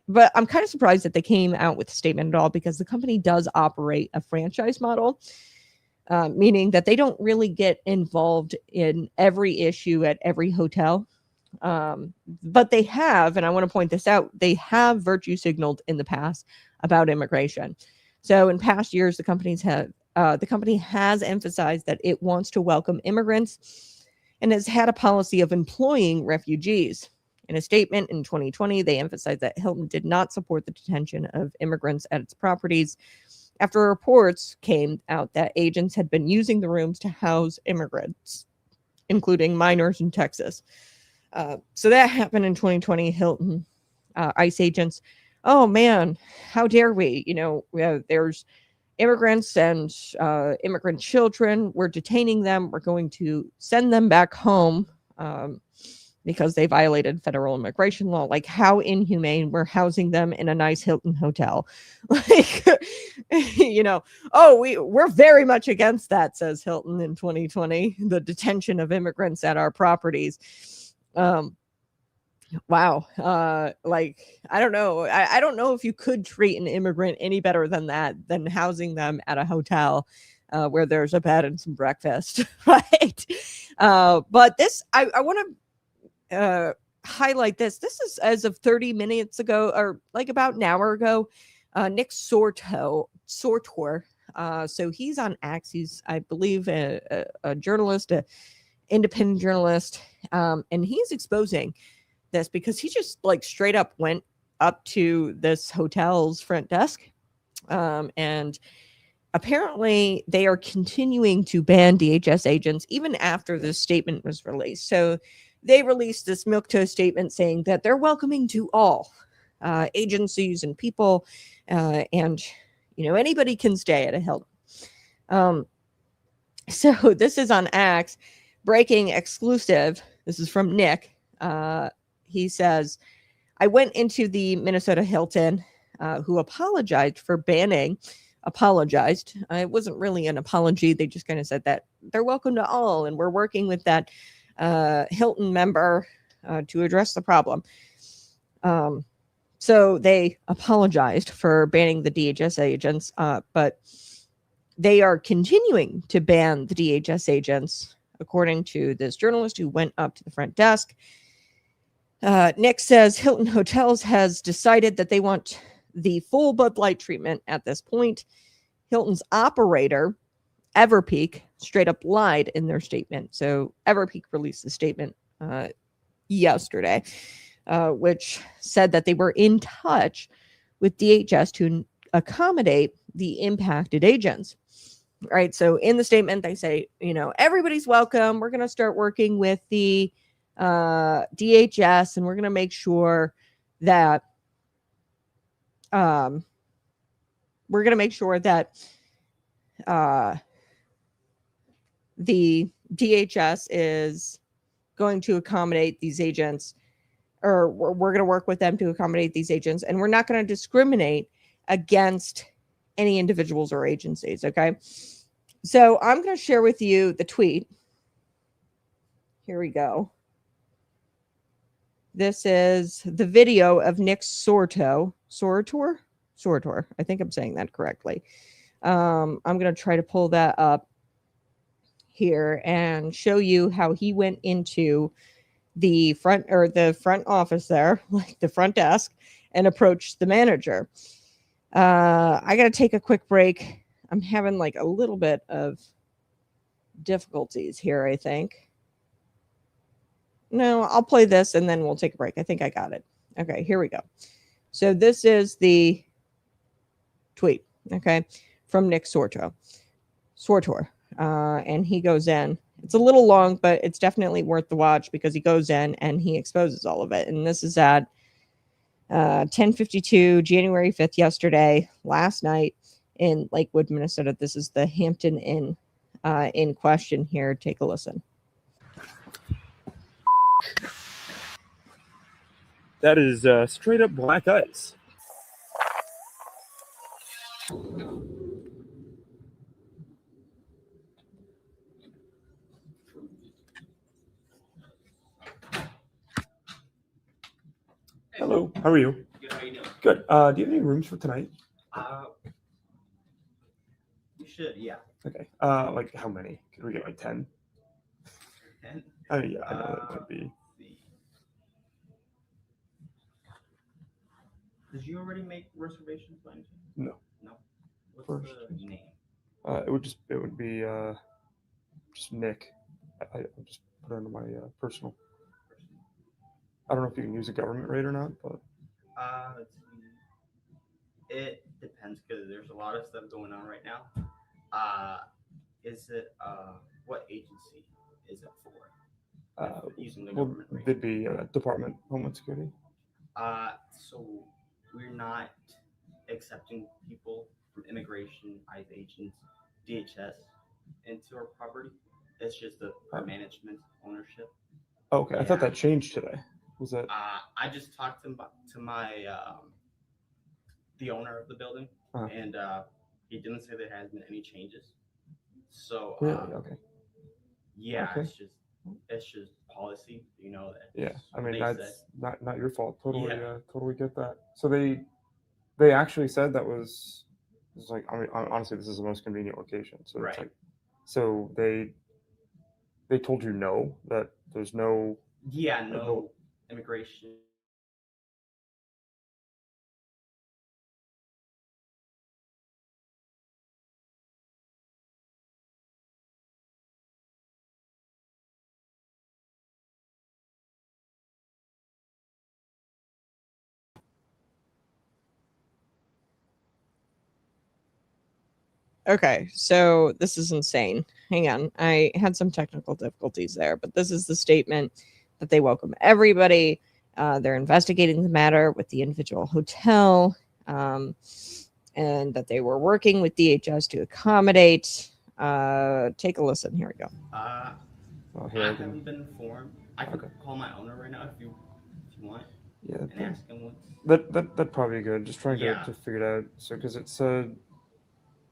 But I'm kind of surprised that they came out with a statement at all, because the company does operate a franchise model, meaning that they don't really get involved in every issue at every hotel. But they have, and I want to point this out, they have virtue signaled in the past about immigration. So in past years, the companies have the company has emphasized that it wants to welcome immigrants and has had a policy of employing refugees. In a statement in 2020, they emphasized that Hilton did not support the detention of immigrants at its properties after reports came out that agents had been using the rooms to house immigrants, including minors in Texas. So that happened in 2020. Hilton, ICE agents, oh man, how dare we? There's immigrants and immigrant children. We're detaining them. We're going to send them back home because they violated federal immigration law. Like, how inhumane. We're housing them in a nice Hilton hotel. Like, we're very much against that, says Hilton in 2020, the detention of immigrants at our properties. Wow. I don't know. I don't know if you could treat an immigrant any better than that, than housing them at a hotel where there's a bed and some breakfast. Right. But this, I want to highlight this. This is as of 30 minutes ago, or like about an hour ago. Nick Sortor. So he's on X. He's, I believe, a journalist, an independent journalist. And he's exposing this because he just like straight up went up to this hotel's front desk. And apparently they are continuing to ban DHS agents even after this statement was released. So they released this milquetoast statement saying that they're welcoming to all agencies and people, and anybody can stay at a Hilton. So this is on X, breaking exclusive. This is from Nick. He says, I went into the Minnesota Hilton, who apologized for banning. Apologized. It wasn't really an apology. They just kind of said that they're welcome to all, and we're working with that Hilton member to address the problem. So they apologized for banning the DHS agents, but they are continuing to ban the DHS agents, according to this journalist who went up to the front desk. Nick says Hilton Hotels has decided that they want the full Bud Light treatment at this point. Hilton's operator, Everpeak, straight up lied in their statement. So Everpeak released a statement yesterday, which said that they were in touch with DHS to accommodate the impacted agents. Right. So in the statement, they say, everybody's welcome. We're going to start working with the DHS, and we're going to make sure that the DHS is going to accommodate these agents, or we're going to work with them to accommodate these agents, and we're not going to discriminate against any individuals or agencies. Okay. So I'm going to share with you the tweet. Here we go. This is the video of Nick Sortor. I think I'm saying that correctly. I'm going to try to pull that up here and show you how he went into the front office there, like the front desk, and approached the manager. I got to take a quick break. I'm having like a little bit of difficulties here, I think. No, I'll play this and then we'll take a break. I think I got it. Okay, here we go. So this is the tweet, okay, from Nick Sortor. And he goes in. It's a little long, but it's definitely worth the watch because he goes in and he exposes all of it. And this is at 10:52, January 5th, yesterday, last night in Lakewood, Minnesota. This is the Hampton Inn in question here. Take a listen. That is straight up black ice. Hello, how are you? Good, how you doing? Good. Do you have any rooms for tonight? We should, yeah. Okay. Like how many? Could we get like 10? 10? Oh yeah, I know that could be. Did you already make reservations by any chance? No. No. What's the name? It would be just Nick. I'll just put it under my personal. I don't know if you can use a government rate or not, but Let's see. It depends because there's a lot of stuff going on right now. Is it what agency is it for? Using the government rate? It'd be Department of Homeland Security. So we're not accepting people from immigration, ICE agents, DHS into our property. It's just the management ownership. Okay, I thought that changed today. Was that? I just talked to my the owner of the building, and he didn't say there has been any changes. So Really? Okay. Yeah, Okay. it's just policy, you know. Yeah, I mean they that's said. not your fault. Totally, Yeah. Totally get that. So they actually said that was like, I mean, honestly, this is the most convenient location. So Right. it's like, so they told you no, that there's no. Yeah, no immigration. Okay, so this is insane. Hang on. I had some technical difficulties there, but this is the statement that they welcome everybody. They're investigating the matter with the individual hotel, and that they were working with DHS to accommodate. Take a listen. Here we go. I haven't been informed. I could call my owner right now if you want. Yeah. And ask him what's. That'd probably be good. Just trying Yeah. to figure it out. So because it said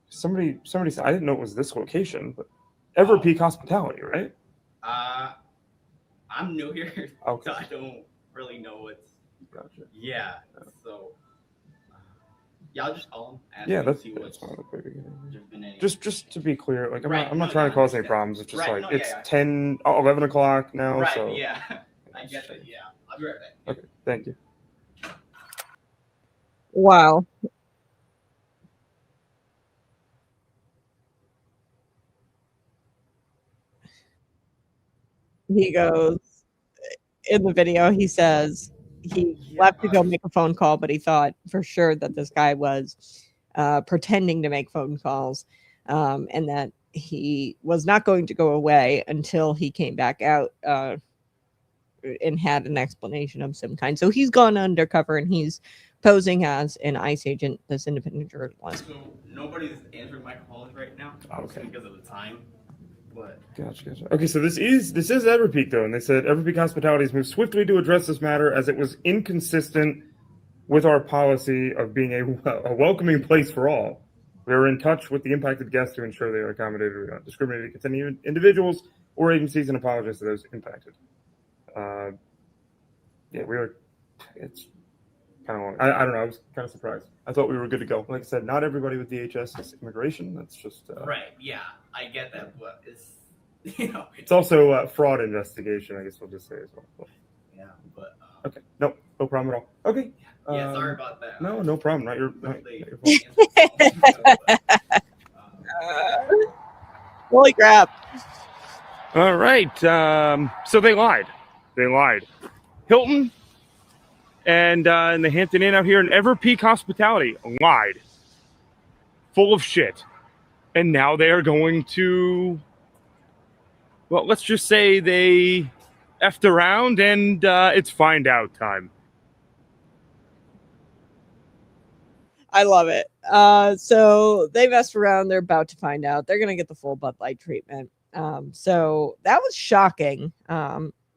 somebody said, I didn't know it was this location, but Ever Peak Hospitality, right? I'm new here, Okay. so I don't really know what's. Gotcha. Yeah. So. Yeah, I'll just call him. Ask Yeah, him, that's see what's. fine. There's been any. Just to be clear, like I'm Right, not no, trying yeah, to cause I any understand. problems. It's just Right, like no, it's yeah. 11 o'clock now. Right. So Yeah. I get it. Yeah. I'll be right back. okay, thank you. Wow. He goes in the video, he says he left to go make a phone call, but he thought for sure that this guy was pretending to make phone calls, and that he was not going to go away until he came back out and had an explanation of some kind. So he's gone undercover and he's posing as an ICE agent, this independent journalist. So nobody's answering my calls right now. Okay. Because of the time. But Gotcha. Okay, so this is Everpeak though, and they said Everpeak Hospitality has moved swiftly to address this matter as it was inconsistent with our policy of being a welcoming place for all. We are in touch with the impacted guests to ensure they are accommodated. We don't discriminate against any individuals or agencies and apologize to those impacted. It's kind of long. I don't know. I was kind of surprised. I thought we were good to go. Like I said, not everybody with DHS is immigration. That's just right, yeah, I get that, but it's It's also a fraud investigation. I guess we'll just say as well. Yeah, but okay, no problem at all. Okay. yeah, sorry about that. No problem. Not your fault. Holy crap. All right. So they lied. Hilton and the Hampton Inn out here in Everpeak Hospitality lied. Full of shit. And now they are going to, well, let's just say they effed around and it's find out time. I love it. So they messed around. They're about to find out. They're going to get the full Bud Light treatment. So that was shocking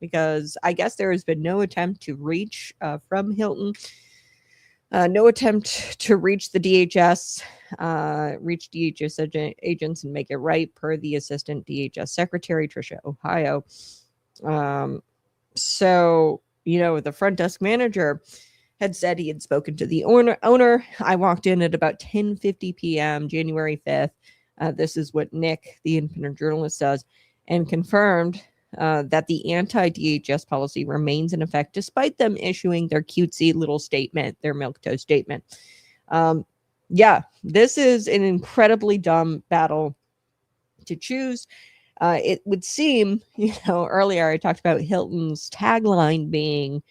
because I guess there has been no attempt to reach from Hilton. No attempt to reach the DHS, reach DHS agents and make it right per the assistant DHS secretary, Tricia Ohio. So, the front desk manager had said he had spoken to the owner. I walked in at about 10:50 p.m., January 5th. This is what Nick, the independent journalist, says, and confirmed that the anti-DHS policy remains in effect despite them issuing their cutesy little statement, their milquetoast statement. Yeah, this is an incredibly dumb battle to choose. It would seem, earlier I talked about Hilton's tagline being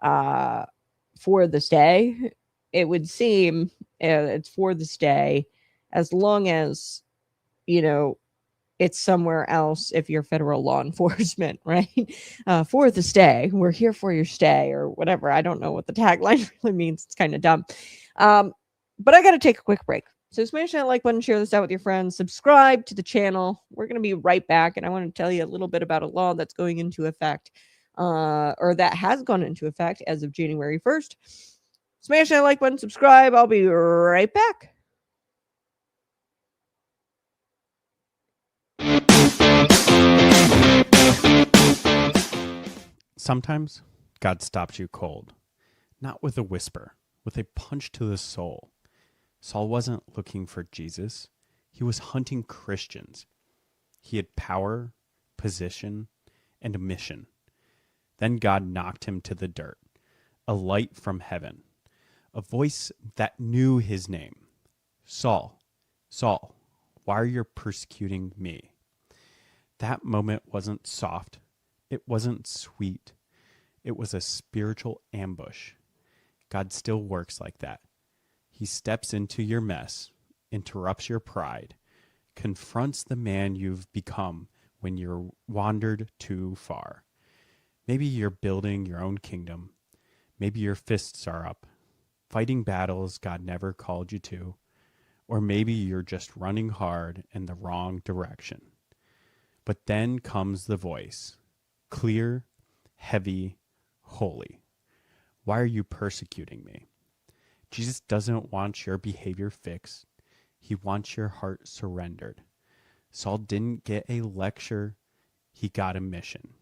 for the stay. It would seem it's for the stay as long as, it's somewhere else if you're federal law enforcement, right? For the stay. We're here for your stay or whatever. I don't know what the tagline really means. It's kind of dumb. But I got to take a quick break. So smash that like button, share this out with your friends, subscribe to the channel. We're going to be right back. And I want to tell you a little bit about a law that's going into effect, or that has gone into effect as of January 1st. Smash that like button, subscribe. I'll be right back. Sometimes God stops you cold, not with a whisper, with a punch to the soul. Saul wasn't looking for Jesus. He was hunting Christians. He had power, position, and a mission. Then God knocked him to the dirt, a light from heaven, a voice that knew his name. Saul, Saul, why are you persecuting me? That moment wasn't soft. It wasn't sweet. It was a spiritual ambush. God still works like that. He steps into your mess, interrupts your pride, confronts the man you've become when you're wandered too far. Maybe you're building your own kingdom. Maybe your fists are up, fighting battles God never called you to. Or maybe you're just running hard in the wrong direction. But then comes the voice, clear, heavy, holy. Why are you persecuting me? Jesus doesn't want your behavior fixed. He wants your heart surrendered. Saul didn't get a lecture. He got a mission.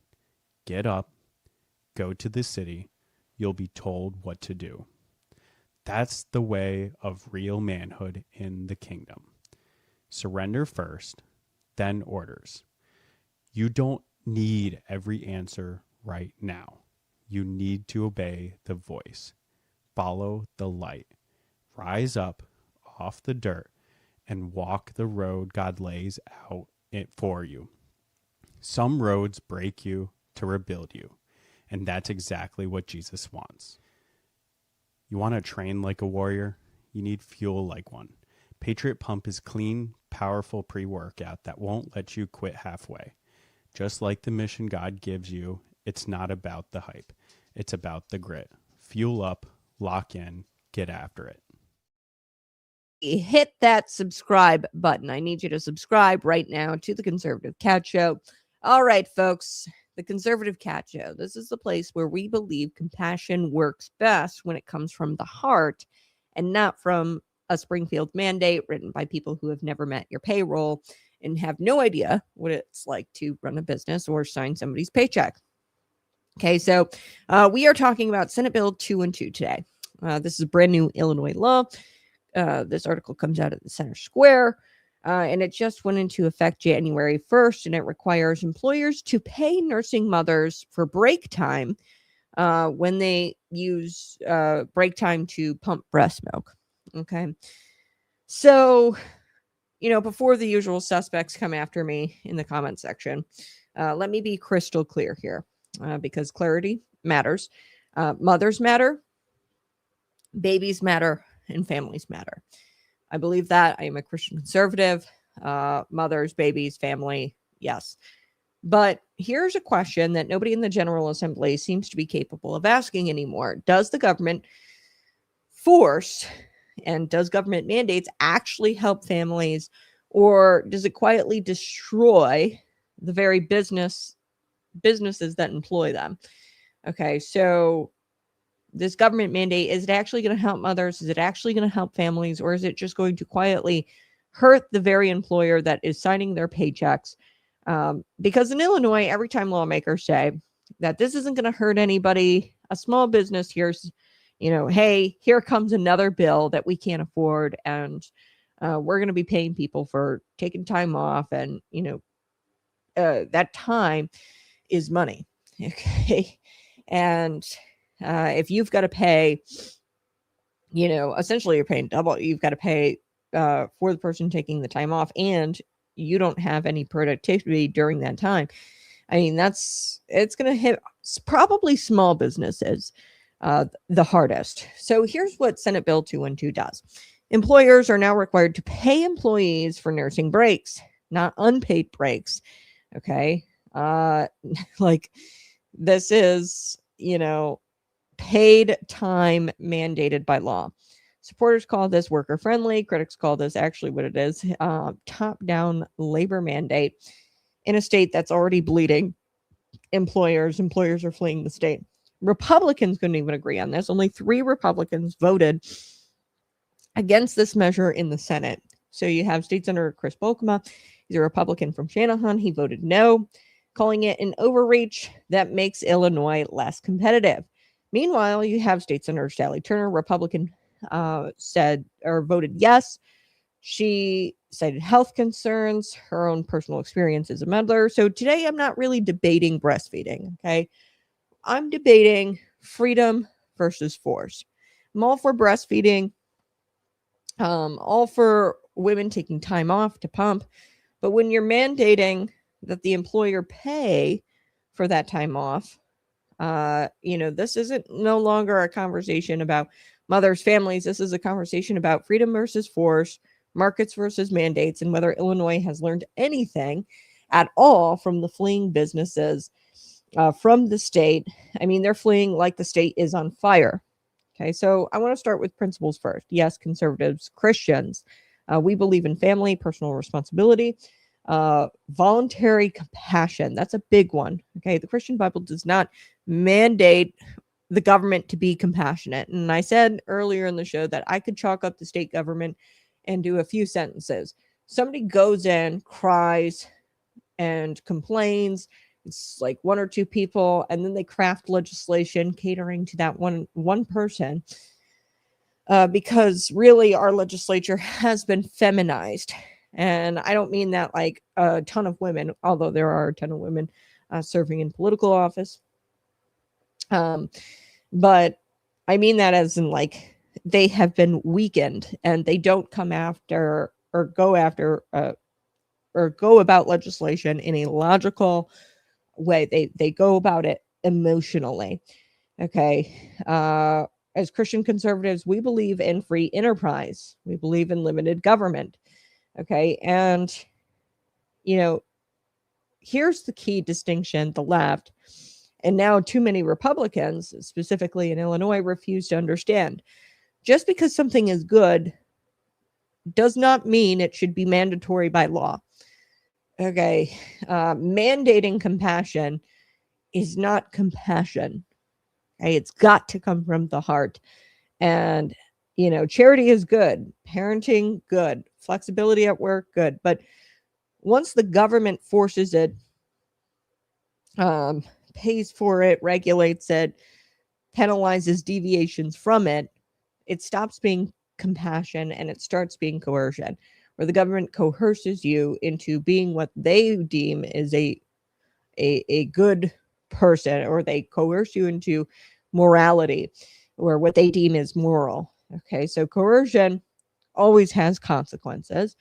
Get up, go to the city. You'll be told what to do. That's the way of real manhood in the kingdom. Surrender first, then orders. You don't need every answer right now. You need to obey the voice. Follow the light. Rise up off the dirt and walk the road God lays out for you. Some roads break you to rebuild you, and that's exactly what Jesus wants. You want to train like a warrior? You need fuel like one. Patriot Pump is clean, powerful pre-workout that won't let you quit halfway. Just like the mission God gives you, it's not about the hype. It's about the grit. Fuel up, lock in, get after it. Hit that subscribe button. I need you to subscribe right now to the Conservative Cat Show. All right, folks, the Conservative Cat Show. This is the place where we believe compassion works best when it comes from the heart and not from a Springfield mandate written by people who have never met your payroll and have no idea what it's like to run a business or sign somebody's paycheck. Okay, so we are talking about Senate Bill 212 today. This is a brand new Illinois law. This article comes out at the Center Square, and it just went into effect January 1st, and it requires employers to pay nursing mothers for break time when they use break time to pump breast milk. Okay, so, before the usual suspects come after me in the comment section, let me be crystal clear here, because clarity matters. Mothers matter, babies matter, and families matter. I believe that. I am a Christian conservative. Mothers, babies, family, yes. But here's a question that nobody in the General Assembly seems to be capable of asking anymore. Does the government force and does government mandates actually help families, or does it quietly destroy the very businesses that employ them? Okay, so this government mandate, is it actually going to help mothers? Is it actually going to help families? Or is it just going to quietly hurt the very employer that is signing their paychecks? Because in Illinois, every time lawmakers say that this isn't going to hurt anybody, a small business here's, hey, here comes another bill that we can't afford. And we're going to be paying people for taking time off. And, that time is money. Okay. And if you've got to pay essentially you're paying double. You've got to pay for the person taking the time off, and you don't have any productivity during that time. I mean, it's going to hit probably small businesses the hardest. So here's what Senate Bill 212 does. Employers are now required to pay employees for nursing breaks, not unpaid breaks. Okay. Like this is, paid time mandated by law. Supporters call this worker friendly. Critics call this actually what it is, top down labor mandate in a state that's already bleeding employers. Employers are fleeing the state. Republicans couldn't even agree on this. Only 3 Republicans voted against this measure in the Senate. So you have State Senator Chris Bolkema. He's a Republican from Shanahan. He voted no, calling it an overreach that makes Illinois less competitive. Meanwhile, you have State Senator Sally Turner, Republican, voted yes. She cited health concerns, her own personal experience as a meddler. So today I'm not really debating breastfeeding, okay? I'm debating freedom versus force. I'm all for breastfeeding, all for women taking time off to pump, but when you're mandating that the employer pay for that time off, this isn't no longer a conversation about mothers, families. This is a conversation about freedom versus force, markets versus mandates, and whether Illinois has learned anything at all from the fleeing businesses from the state. I mean, they're fleeing like the state is on fire. Okay, so I want to start with principles first. Yes, conservatives, Christians, we believe in family, personal responsibility, voluntary compassion. That's a big one. Okay, the Christian Bible does not mandate the government to be compassionate. And I said earlier in the show that I could chalk up the state government and do a few sentences. Somebody goes in, cries, and complains. It's like 1 or 2 people, and then they craft legislation catering to that one person. Because really our legislature has been feminized. And I don't mean that like a ton of women, although there are a ton of women serving in political office. But I mean that as in like they have been weakened and they don't come after or go about legislation in a logical way. They go about it emotionally. Okay. As Christian conservatives, we believe in free enterprise. We believe in limited government. Okay. And, here's the key distinction the left and now too many Republicans, specifically in Illinois, refuse to understand. Just because something is good does not mean it should be mandatory by law. Okay. Mandating compassion is not compassion. Okay. It's got to come from the heart. And, charity is good. Parenting, good. Flexibility at work, good. But once the government forces it, pays for it, regulates it, penalizes deviations from it, it stops being compassion and it starts being coercion, where the government coerces you into being what they deem is a good person, or they coerce you into morality or what they deem is moral. Okay, so coercion always has consequences.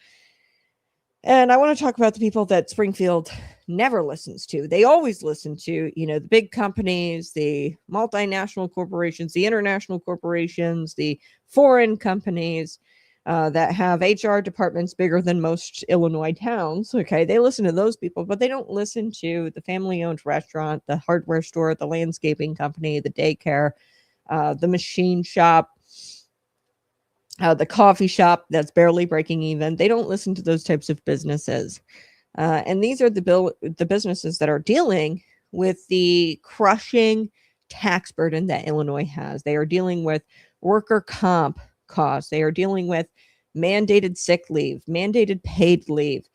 And I want to talk about the people that Springfield never listens to. They always listen to, the big companies, the multinational corporations, the international corporations, the foreign companies that have HR departments bigger than most Illinois towns. Okay, they listen to those people, but they don't listen to the family-owned restaurant, the hardware store, the landscaping company, the daycare, the machine shop, the coffee shop that's barely breaking even. They don't listen to those types of businesses. And these are the businesses that are dealing with the crushing tax burden that Illinois has. They are dealing with worker comp costs. They are dealing with mandated sick leave, mandated paid leave,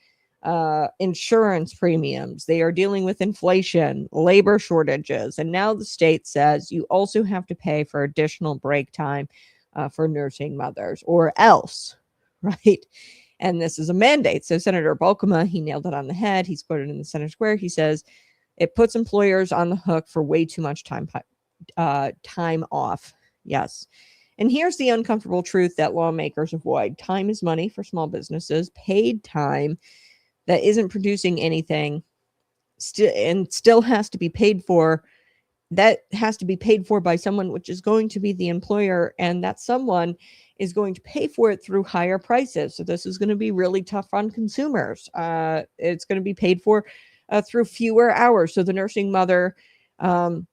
insurance premiums. They are dealing with inflation, labor shortages. And now the state says you also have to pay for additional break time for nursing mothers or else, right? And this is a mandate. So Senator Bolkema, he nailed it on the head. He's quoted in the Center Square. He says, it puts employers on the hook for way too much time off. Yes. And here's the uncomfortable truth that lawmakers avoid. Time is money for small businesses. Paid time that isn't producing anything still has to be paid for. That has to be paid for by someone, which is going to be the employer, and that someone is going to pay for it through higher prices. So this is going to be really tough on consumers. It's going to be paid for through fewer hours. So the nursing mother,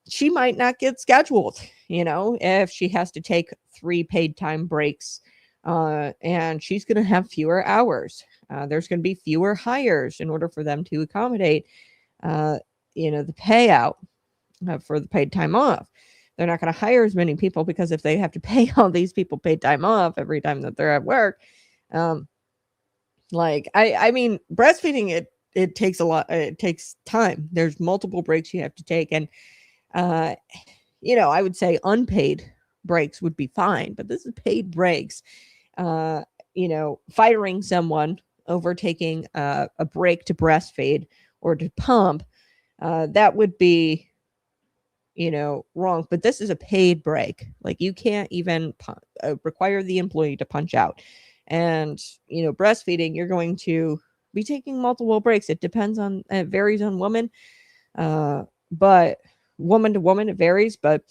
she might not get scheduled, if she has to take 3 paid time breaks, and she's going to have fewer hours. There's going to be fewer hires in order for them to accommodate, the payout for the paid time off. They're not going to hire as many people, because if they have to pay all these people paid time off every time that they're at work, I mean, breastfeeding, it takes a lot. It takes time. There's multiple breaks you have to take. And, I would say unpaid breaks would be fine, but this is paid breaks. Firing someone over taking a break to breastfeed or to pump, that would be, wrong. But this is a paid break. Like, you can't even require the employee to punch out. And, breastfeeding, you're going to be taking multiple breaks. It varies on women, but woman to woman, it varies. But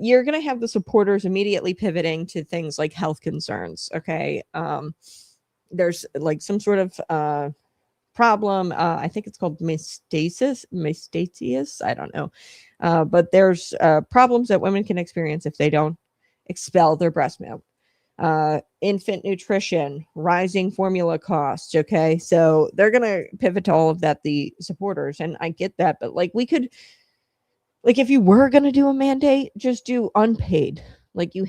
you're going to have the supporters immediately pivoting to things like health concerns. Okay. There's like some sort of problem. I think it's called mastitis. I don't know. But there's problems that women can experience if they don't expel their breast milk. Infant nutrition, rising formula costs. Okay. So they're going to pivot to all of that, the supporters. And I get that. But if you were going to do a mandate, just do unpaid. You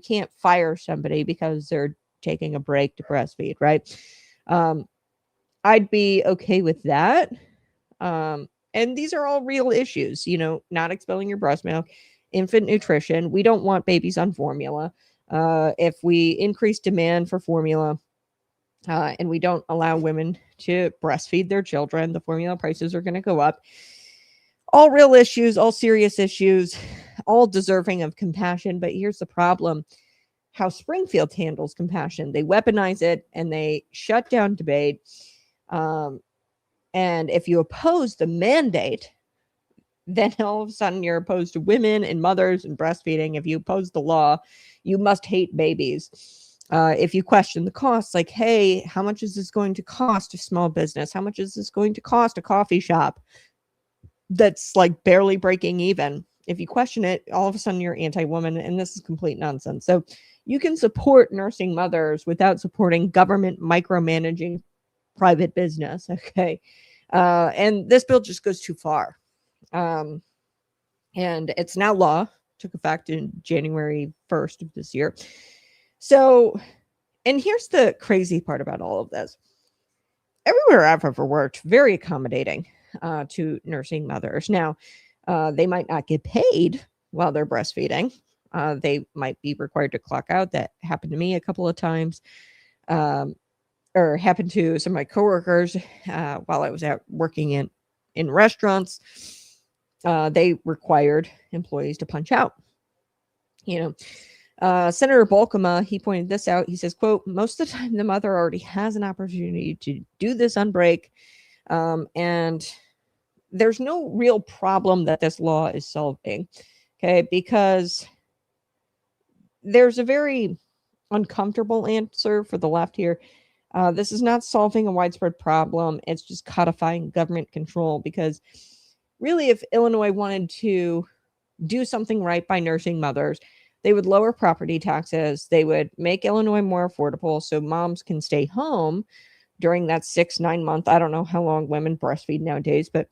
can't fire somebody because they're taking a break to breastfeed. Right. I'd be okay with that. And these are all real issues, not expelling your breast milk, infant nutrition. We don't want babies on formula. If we increase demand for formula, and we don't allow women to breastfeed their children, the formula prices are going to go up. All real issues, all serious issues, all deserving of compassion. But here's the problem: how Springfield handles compassion. They weaponize it and they shut down debate. And if you oppose the mandate, then all of a sudden you're opposed to women and mothers and breastfeeding. If you oppose the law, you must hate babies. If you question the costs, like, hey, how much is this going to cost a small business? How much is this going to cost a coffee shop that's barely breaking even? If you question it, all of a sudden you're anti-woman, and this is complete nonsense. So you can support nursing mothers without supporting government micromanaging private business. Okay. And this bill just goes too far. And it's now law, took effect in January 1st of this year. So, and here's the crazy part about all of this. Everywhere I've ever worked, very accommodating to nursing mothers. Now, they might not get paid while they're breastfeeding. They might be required to clock out. That happened to me a couple of times. Or happened to some of my coworkers while I was out working in restaurants. They required employees to punch out. Senator Bolkema, he pointed this out. He says, quote, most of the time the mother already has an opportunity to do this on break. And there's no real problem that this law is solving. Okay. Because there's a very uncomfortable answer for the left here. This is not solving a widespread problem. It's just codifying government control, because really, if Illinois wanted to do something right by nursing mothers, they would lower property taxes. They would make Illinois more affordable so moms can stay home during that 6-9 month. I don't know how long women breastfeed nowadays, but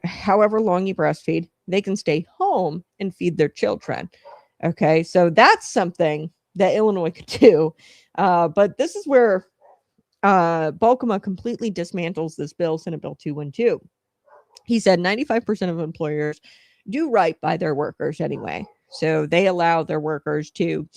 however long you breastfeed, they can stay home and feed their children. Okay, so that's something that Illinois could do. But this is where Bolkema completely dismantles this bill, Senate Bill 212. He said 95% of employers do right by their workers anyway. So they allow their workers to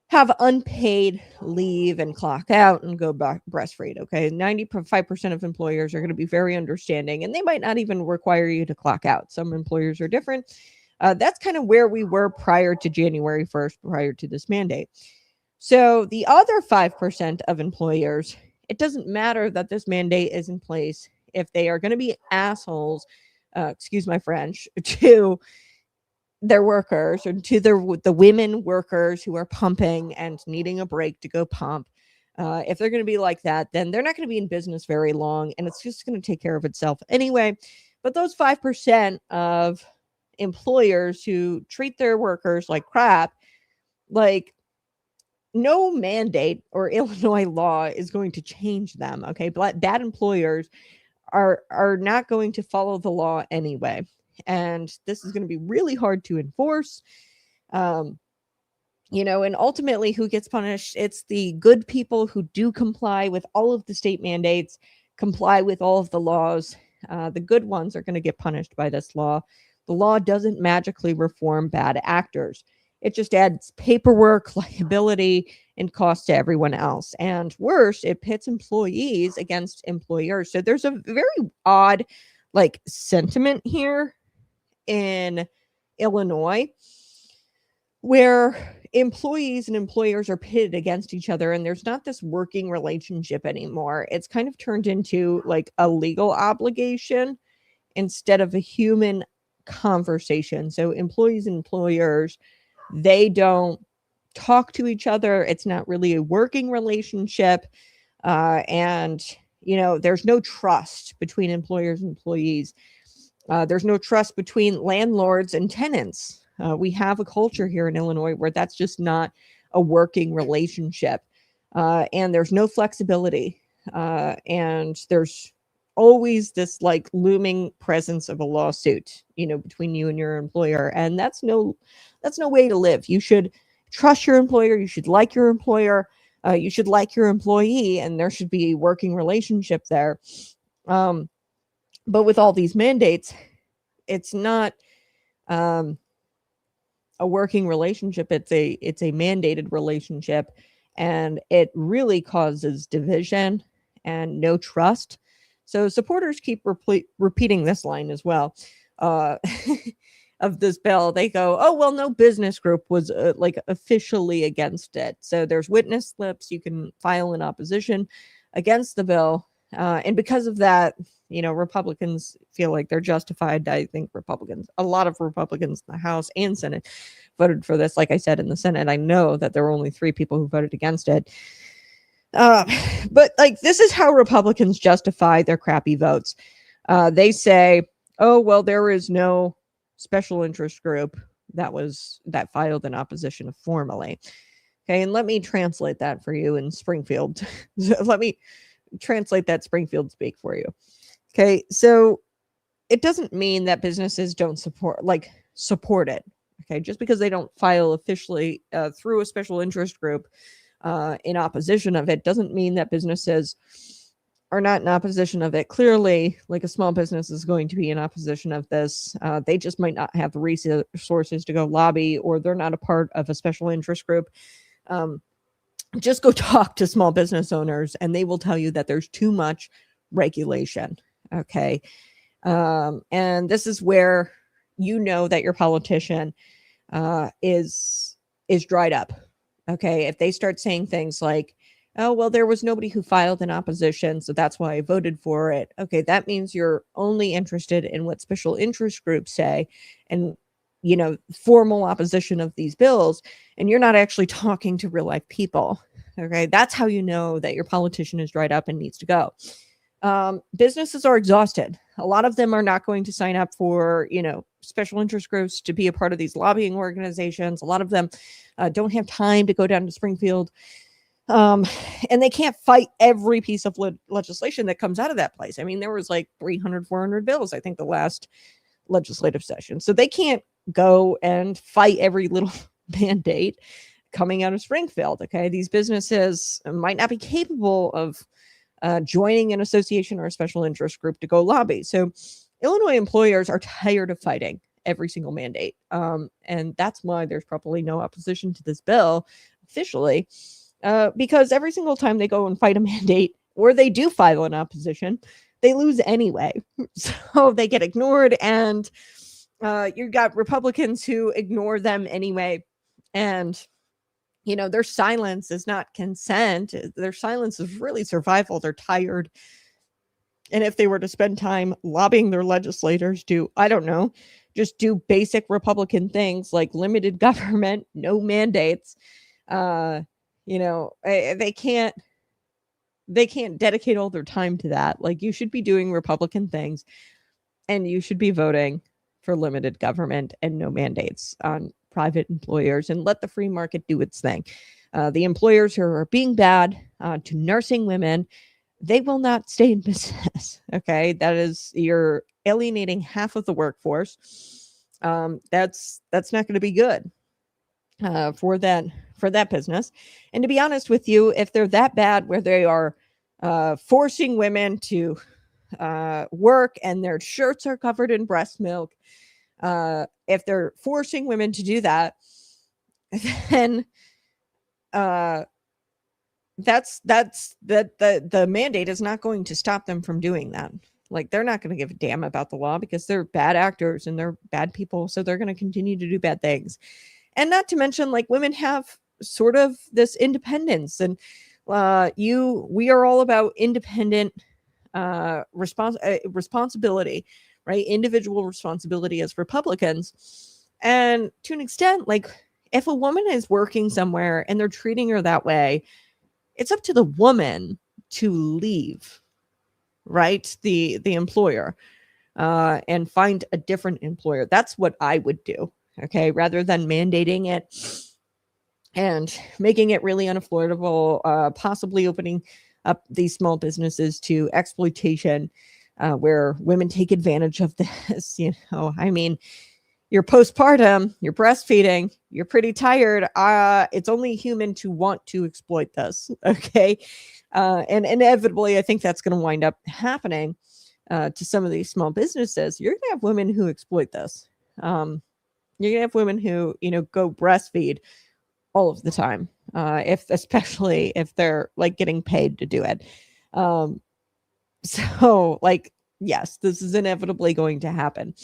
have unpaid leave and clock out and go back breastfeed. Okay, 95% of employers are going to be very understanding, and they might not even require you to clock out. Some employers are different. That's kind of where we were prior to January 1st, prior to this mandate. So the other 5% of employers, it doesn't matter that this mandate is in place if they are going to be assholes, excuse my French, to their workers or to the women workers who are pumping and needing a break to go pump. If they're going to be like that, then they're not going to be in business very long, and it's just going to take care of itself anyway. But those 5% of employers who treat their workers like crap, like, no mandate or Illinois law is going to change them. Okay, but bad employers are not going to follow the law anyway, and this is going to be really hard to enforce. And ultimately, who gets punished? It's the good people who do comply with all of the state mandates, comply with all of the laws. The good ones are going to get punished by this law. The law doesn't magically reform bad actors. It just adds paperwork, liability, and cost to everyone else. And worse, it pits employees against employers. So there's a very odd, sentiment here in Illinois where employees and employers are pitted against each other, and there's not this working relationship anymore. It's kind of turned into a legal obligation instead of a human conversation. So employees and employers, they don't talk to each other. It's not really a working relationship. And there's no trust between employers and employees. There's no trust between landlords and tenants. We have a culture here in Illinois where that's just not a working relationship. And there's no flexibility. And there's always this looming presence of a lawsuit, between you and your employer. And that's no way to live. You should trust your employer. You should like your employer. You should like your employee, and there should be a working relationship there. But with all these mandates, it's not a working relationship. It's a mandated relationship, and it really causes division and no trust. So supporters keep repeating this line as well of this bill. They go, oh, well, no business group was officially against it. So there's witness slips. You can file an opposition against the bill. And because of that, Republicans feel like they're justified. I think a lot of Republicans in the House and Senate voted for this. Like I said, in the Senate, I know that there were only 3 people who voted against it. But this is how Republicans justify their crappy votes. They say, oh, well, there is no special interest group that filed an opposition formally. Okay. And let me translate that for you in Springfield. Let me translate that Springfield speak for you. Okay. So it doesn't mean that businesses don't support it. Okay. Just because they don't file officially through a special interest group in opposition of it doesn't mean that businesses are not in opposition of it. Clearly, a small business is going to be in opposition of this. They just might not have the resources to go lobby, or they're not a part of a special interest group. Just go talk to small business owners, and they will tell you that there's too much regulation. Okay. And this is where that your politician is dried up. Okay. If they start saying things like, oh, well, there was nobody who filed an opposition, so that's why I voted for it. Okay, that means you're only interested in what special interest groups say and, formal opposition of these bills, and you're not actually talking to real life people. Okay, that's how you know that your politician is dried up and needs to go. Businesses are exhausted. A lot of them are not going to sign up for, special interest groups to be a part of these lobbying organizations. A lot of them don't have time to go down to Springfield. And they can't fight every piece of legislation that comes out of that place. I mean, there was 300, 400 bills, I think, the last legislative session. So they can't go and fight every little mandate coming out of Springfield. Okay. These businesses might not be capable of joining an association or a special interest group to go lobby. So Illinois employers are tired of fighting every single mandate. And that's why there's probably no opposition to this bill officially. Because every single time they go and fight a mandate, or they do file an opposition, they lose anyway. So they get ignored, and You've got Republicans who ignore them anyway. And, their silence is not consent. Their silence is really survival. They're tired. And if they were to spend time lobbying their legislators to, I don't know, just do basic Republican things like limited government, no mandates, they can't dedicate all their time to that. Like, you should be doing Republican things, and you should be voting for limited government and no mandates on private employers, and let the free market do its thing. The employers who are being bad to nursing women, they will not stay in business. Okay. You're alienating half of the workforce. That's not going to be good for that business. And to be honest with you, if they're that bad where they are forcing women to work and their shirts are covered in breast milk, if they're forcing women to do that, then the mandate is not going to stop them from doing that. Like, they're not going to give a damn about the law because they're bad actors and they're bad people. So they're going to continue to do bad things. And not to mention, like, women have sort of this independence, and we are all about independent responsibility, right? Individual responsibility as Republicans. And to an extent, like, if a woman is working somewhere and they're treating her that way, it's up to the woman to leave, right? The employer, and find a different employer. That's what I would do. Okay. Rather than mandating it and making it really unaffordable, possibly opening up these small businesses to exploitation, where women take advantage of this. I mean, you're postpartum, you're breastfeeding, you're pretty tired. It's only human to want to exploit this. Okay. And inevitably, I think that's going to wind up happening to some of these small businesses. You're going to have women who exploit this. You're going to have women who, go breastfeed all of the time, especially if they're like getting paid to do it. So, like, yes, this is inevitably going to happen.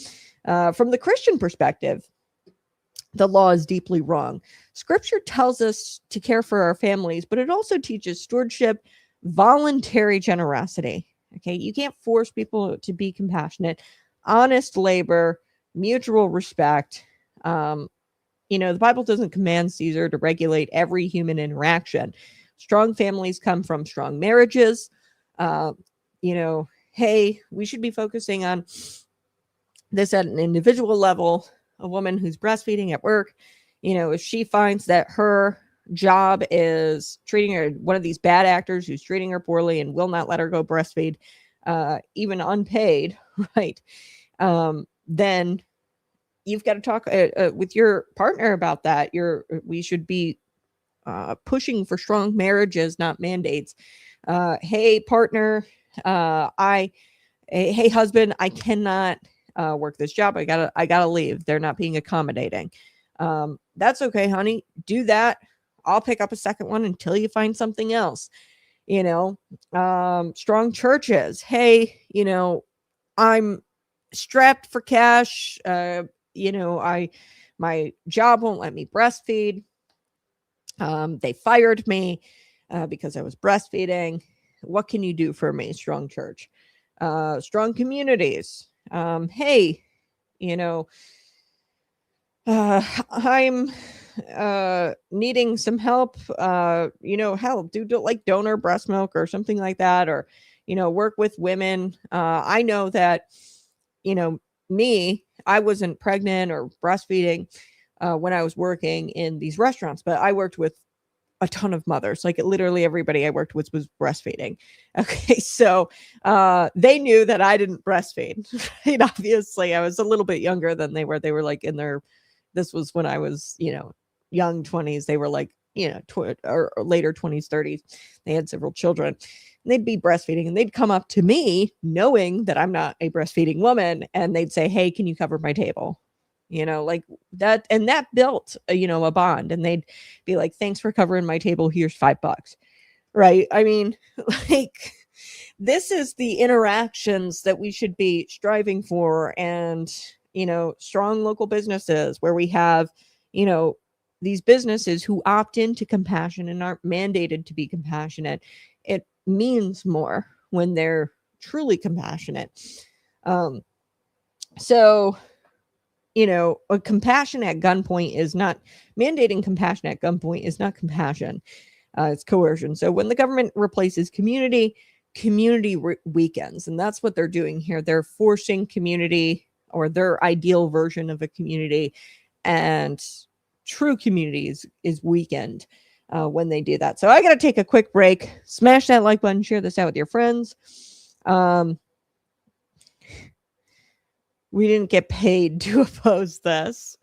From the Christian perspective, the law is deeply wrong. Scripture tells us to care for our families, but it also teaches stewardship, voluntary generosity. Okay, you can't force people to be compassionate, honest labor, mutual respect. The Bible doesn't command Caesar to regulate every human interaction. Strong families come from strong marriages. Hey, we should be focusing on this at an individual level. A woman who's breastfeeding at work, if she finds that her job is treating her, one of these bad actors who's treating her poorly and will not let her go breastfeed, even unpaid, right? Then you've got to talk with your partner about that. We should be pushing for strong marriages, not mandates. Hey, partner, hey, husband, I cannot work this job. I gotta leave. They're not being accommodating. That's okay, honey. Do that. I'll pick up a second one until you find something else. Strong churches. Hey, I'm strapped for cash. My job won't let me breastfeed. They fired me because I was breastfeeding. What can you do for me? Strong church. Strong communities. Hey, I'm needing some help. Help, do like donor breast milk or something like that, or work with women. I know that I wasn't pregnant or breastfeeding when I was working in these restaurants, but I worked with a ton of mothers. Like, literally everybody I worked with was breastfeeding. Okay. So, they knew that I didn't breastfeed. Right? Obviously I was a little bit younger than they were. They were like this was when I was, young 20s. They were like, or later 20s, 30s. They had several children, and they'd be breastfeeding, and they'd come up to me knowing that I'm not a breastfeeding woman. And they'd say, hey, can you cover my table? Like that. And that built, a bond. And they'd be like, thanks for covering my table. Here's $5. Right. I mean, like, this is the interactions that we should be striving for. And strong local businesses where we have, these businesses who opt into compassion and aren't mandated to be compassionate. It means more when they're truly compassionate. So, a compassion at gunpoint is not mandating compassion at gunpoint is not compassion. It's coercion. So when the government replaces community weakens, and that's what they're doing here. They're forcing community or their ideal version of a community, and true community is weakened when they do that. So I got to take a quick break. Smash that like button, share this out with your friends. We didn't get paid to oppose this.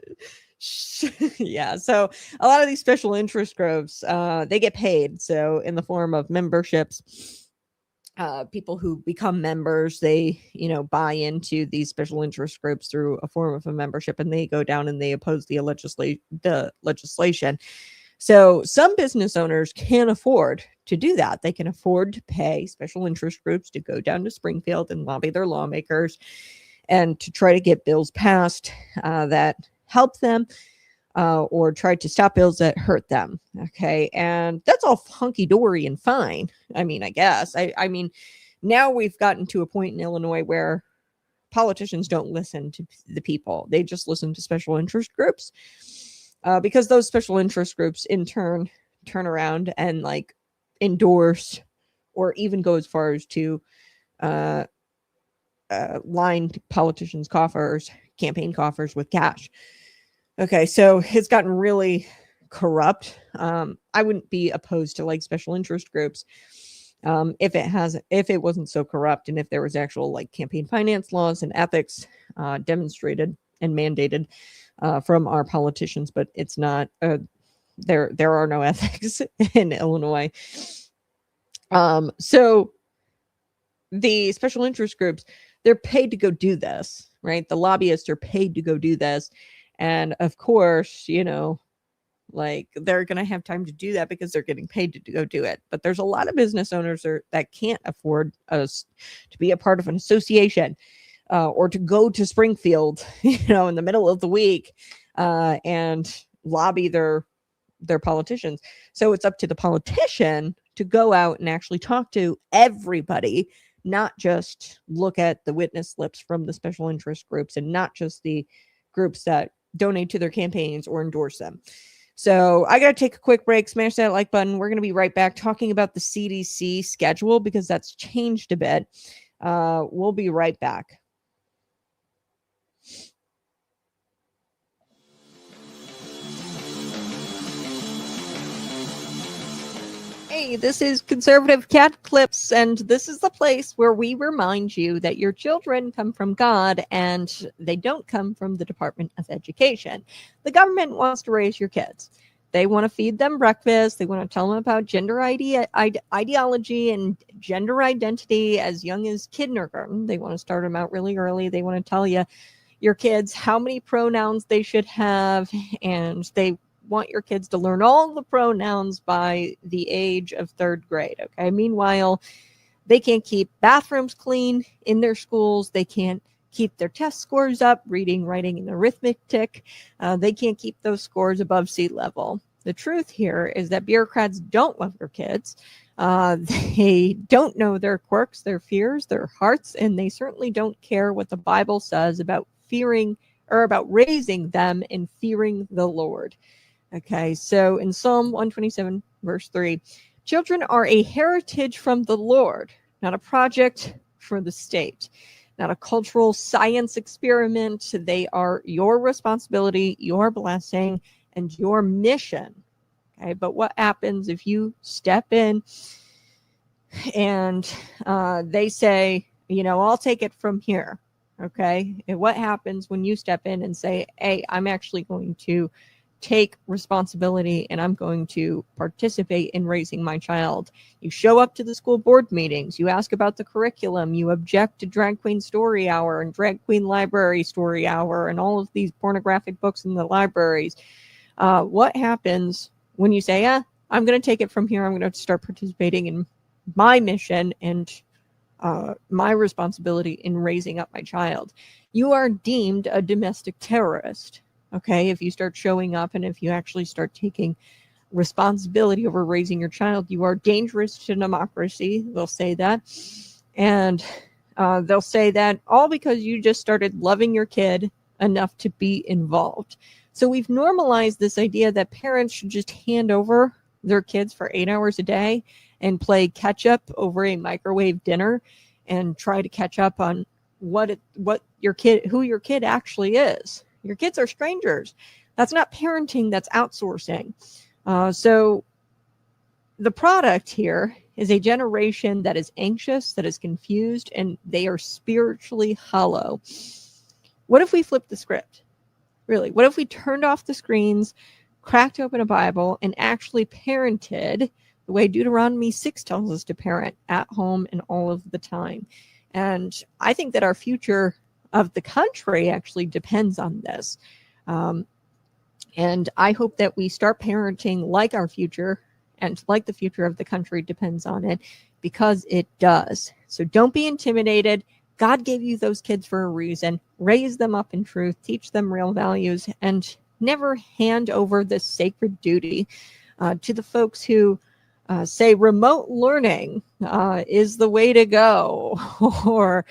Yeah, so a lot of these special interest groups, they get paid. So in the form of memberships, people who become members, they, buy into these special interest groups through a form of a membership, and they go down and they oppose the legislation. So some business owners can afford to do that. They can afford to pay special interest groups to go down to Springfield and lobby their lawmakers and to try to get bills passed that help them or try to stop bills that hurt them. Okay. And that's all hunky-dory and fine. I mean, I guess. I mean, now we've gotten to a point in Illinois where politicians don't listen to the people. They just listen to special interest groups because those special interest groups in turn turn around and endorse or even go as far as to line politicians' campaign coffers with cash. Okay, so it's gotten really corrupt. I wouldn't be opposed to special interest groups if it wasn't so corrupt, and if there was actual campaign finance laws and ethics demonstrated and mandated from our politicians. But it's not. There are no ethics in Illinois. So the special interest groups, they're paid to go do this, right? The lobbyists are paid to go do this. And of course, they're going to have time to do that because they're getting paid to go do it. But there's a lot of business owners that can't afford us to be a part of an association or to go to Springfield, in the middle of the week and lobby their politicians. So it's up to the politician to go out and actually talk to everybody, not just look at the witness slips from the special interest groups and not just the groups that donate to their campaigns or endorse them. So I got to take a quick break. Smash that like button. We're going to be right back talking about the CDC schedule because that's changed a bit. We'll be right back. Hey, this is Conservative Cat Clips, and this is the place where we remind you that your children come from God and they don't come from the Department of Education. The government wants to raise your kids. They want to feed them breakfast. They want to tell them about gender ideology and gender identity as young as kindergarten. They want to start them out really early. They want to tell your kids how many pronouns they should have, and they want your kids to learn all the pronouns by the age of 3rd grade. Okay. Meanwhile, they can't keep bathrooms clean in their schools. They can't keep their test scores up, reading, writing, and arithmetic. They can't keep those scores above sea level. The truth here is that bureaucrats don't love their kids. They don't know their quirks, their fears, their hearts, and they certainly don't care what the Bible says about fearing or about raising them in fearing the Lord. Okay, so in Psalm 127, verse 3, children are a heritage from the Lord, not a project for the state, not a cultural science experiment. They are your responsibility, your blessing, and your mission. Okay, but what happens if you step in and they say, I'll take it from here? Okay, and what happens when you step in and say, hey, I'm actually going to take responsibility and I'm going to participate in raising my child? You show up to the school board meetings, you ask about the curriculum, you object to Drag Queen Story Hour and Drag Queen Library Story Hour and all of these pornographic books in the libraries. What happens when you say, I'm going to take it from here, I'm going to start participating in my mission and my responsibility in raising up my child. You are deemed a domestic terrorist, okay? If you start showing up and if you actually start taking responsibility over raising your child, you are dangerous to democracy. They'll say that. And they'll say that all because you just started loving your kid enough to be involved. So we've normalized this idea that parents should just hand over their kids for 8 hours a day and play catch up over a microwave dinner and try to catch up on who your kid actually is. Your kids are strangers. That's not parenting, that's outsourcing. So the product here is a generation that is anxious, that is confused, and they are spiritually hollow. What if we flipped the script? Really, what if we turned off the screens, cracked open a Bible, and actually parented the way Deuteronomy 6 tells us to parent, at home and all of the time? And I think that our future of the country actually depends on this. And I hope that we start parenting like our future and like the future of the country depends on it, because it does. So don't be intimidated. God gave you those kids for a reason. Raise them up in truth, teach them real values, and never hand over this sacred duty to the folks who say remote learning is the way to go, or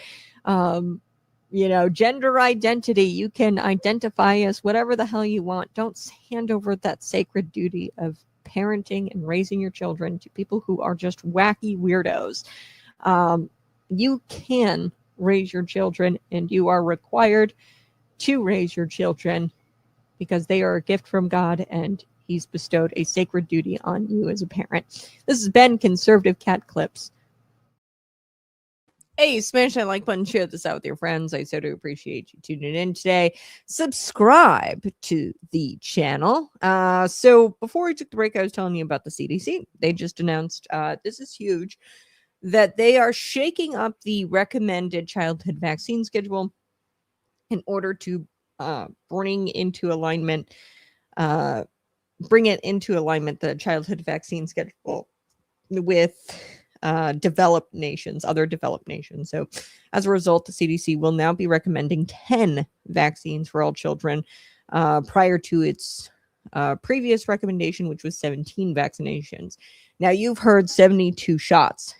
gender identity, you can identify as whatever the hell you want. Don't hand over that sacred duty of parenting and raising your children to people who are just wacky weirdos. You can raise your children, and you are required to raise your children because they are a gift from God, and He's bestowed a sacred duty on you as a parent. This has been Conservative Cat Clips. Hey, smash that like button, share this out with your friends. I so do appreciate you tuning in today. Subscribe to the channel. So before we took the break, I was telling you about the CDC. They just announced, this is huge, that they are shaking up the recommended childhood vaccine schedule in order to bring it into alignment the childhood vaccine schedule with other developed nations. So as a result, the CDC will now be recommending 10 vaccines for all children prior to its previous recommendation, which was 17 vaccinations. Now, you've heard 72 shots.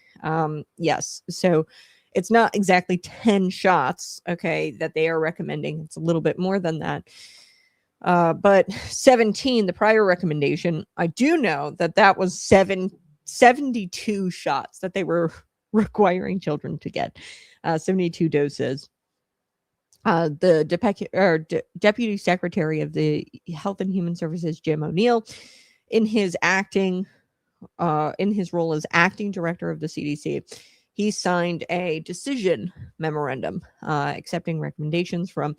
Yes. So it's not exactly 10 shots, okay, that they are recommending. It's a little bit more than that. But 17, the prior recommendation, I do know that was 72 shots that they were requiring children to get, 72 doses. The Deputy Secretary of the Health and Human Services, Jim O'Neill, in his role as acting director of the CDC, he signed a decision memorandum accepting recommendations from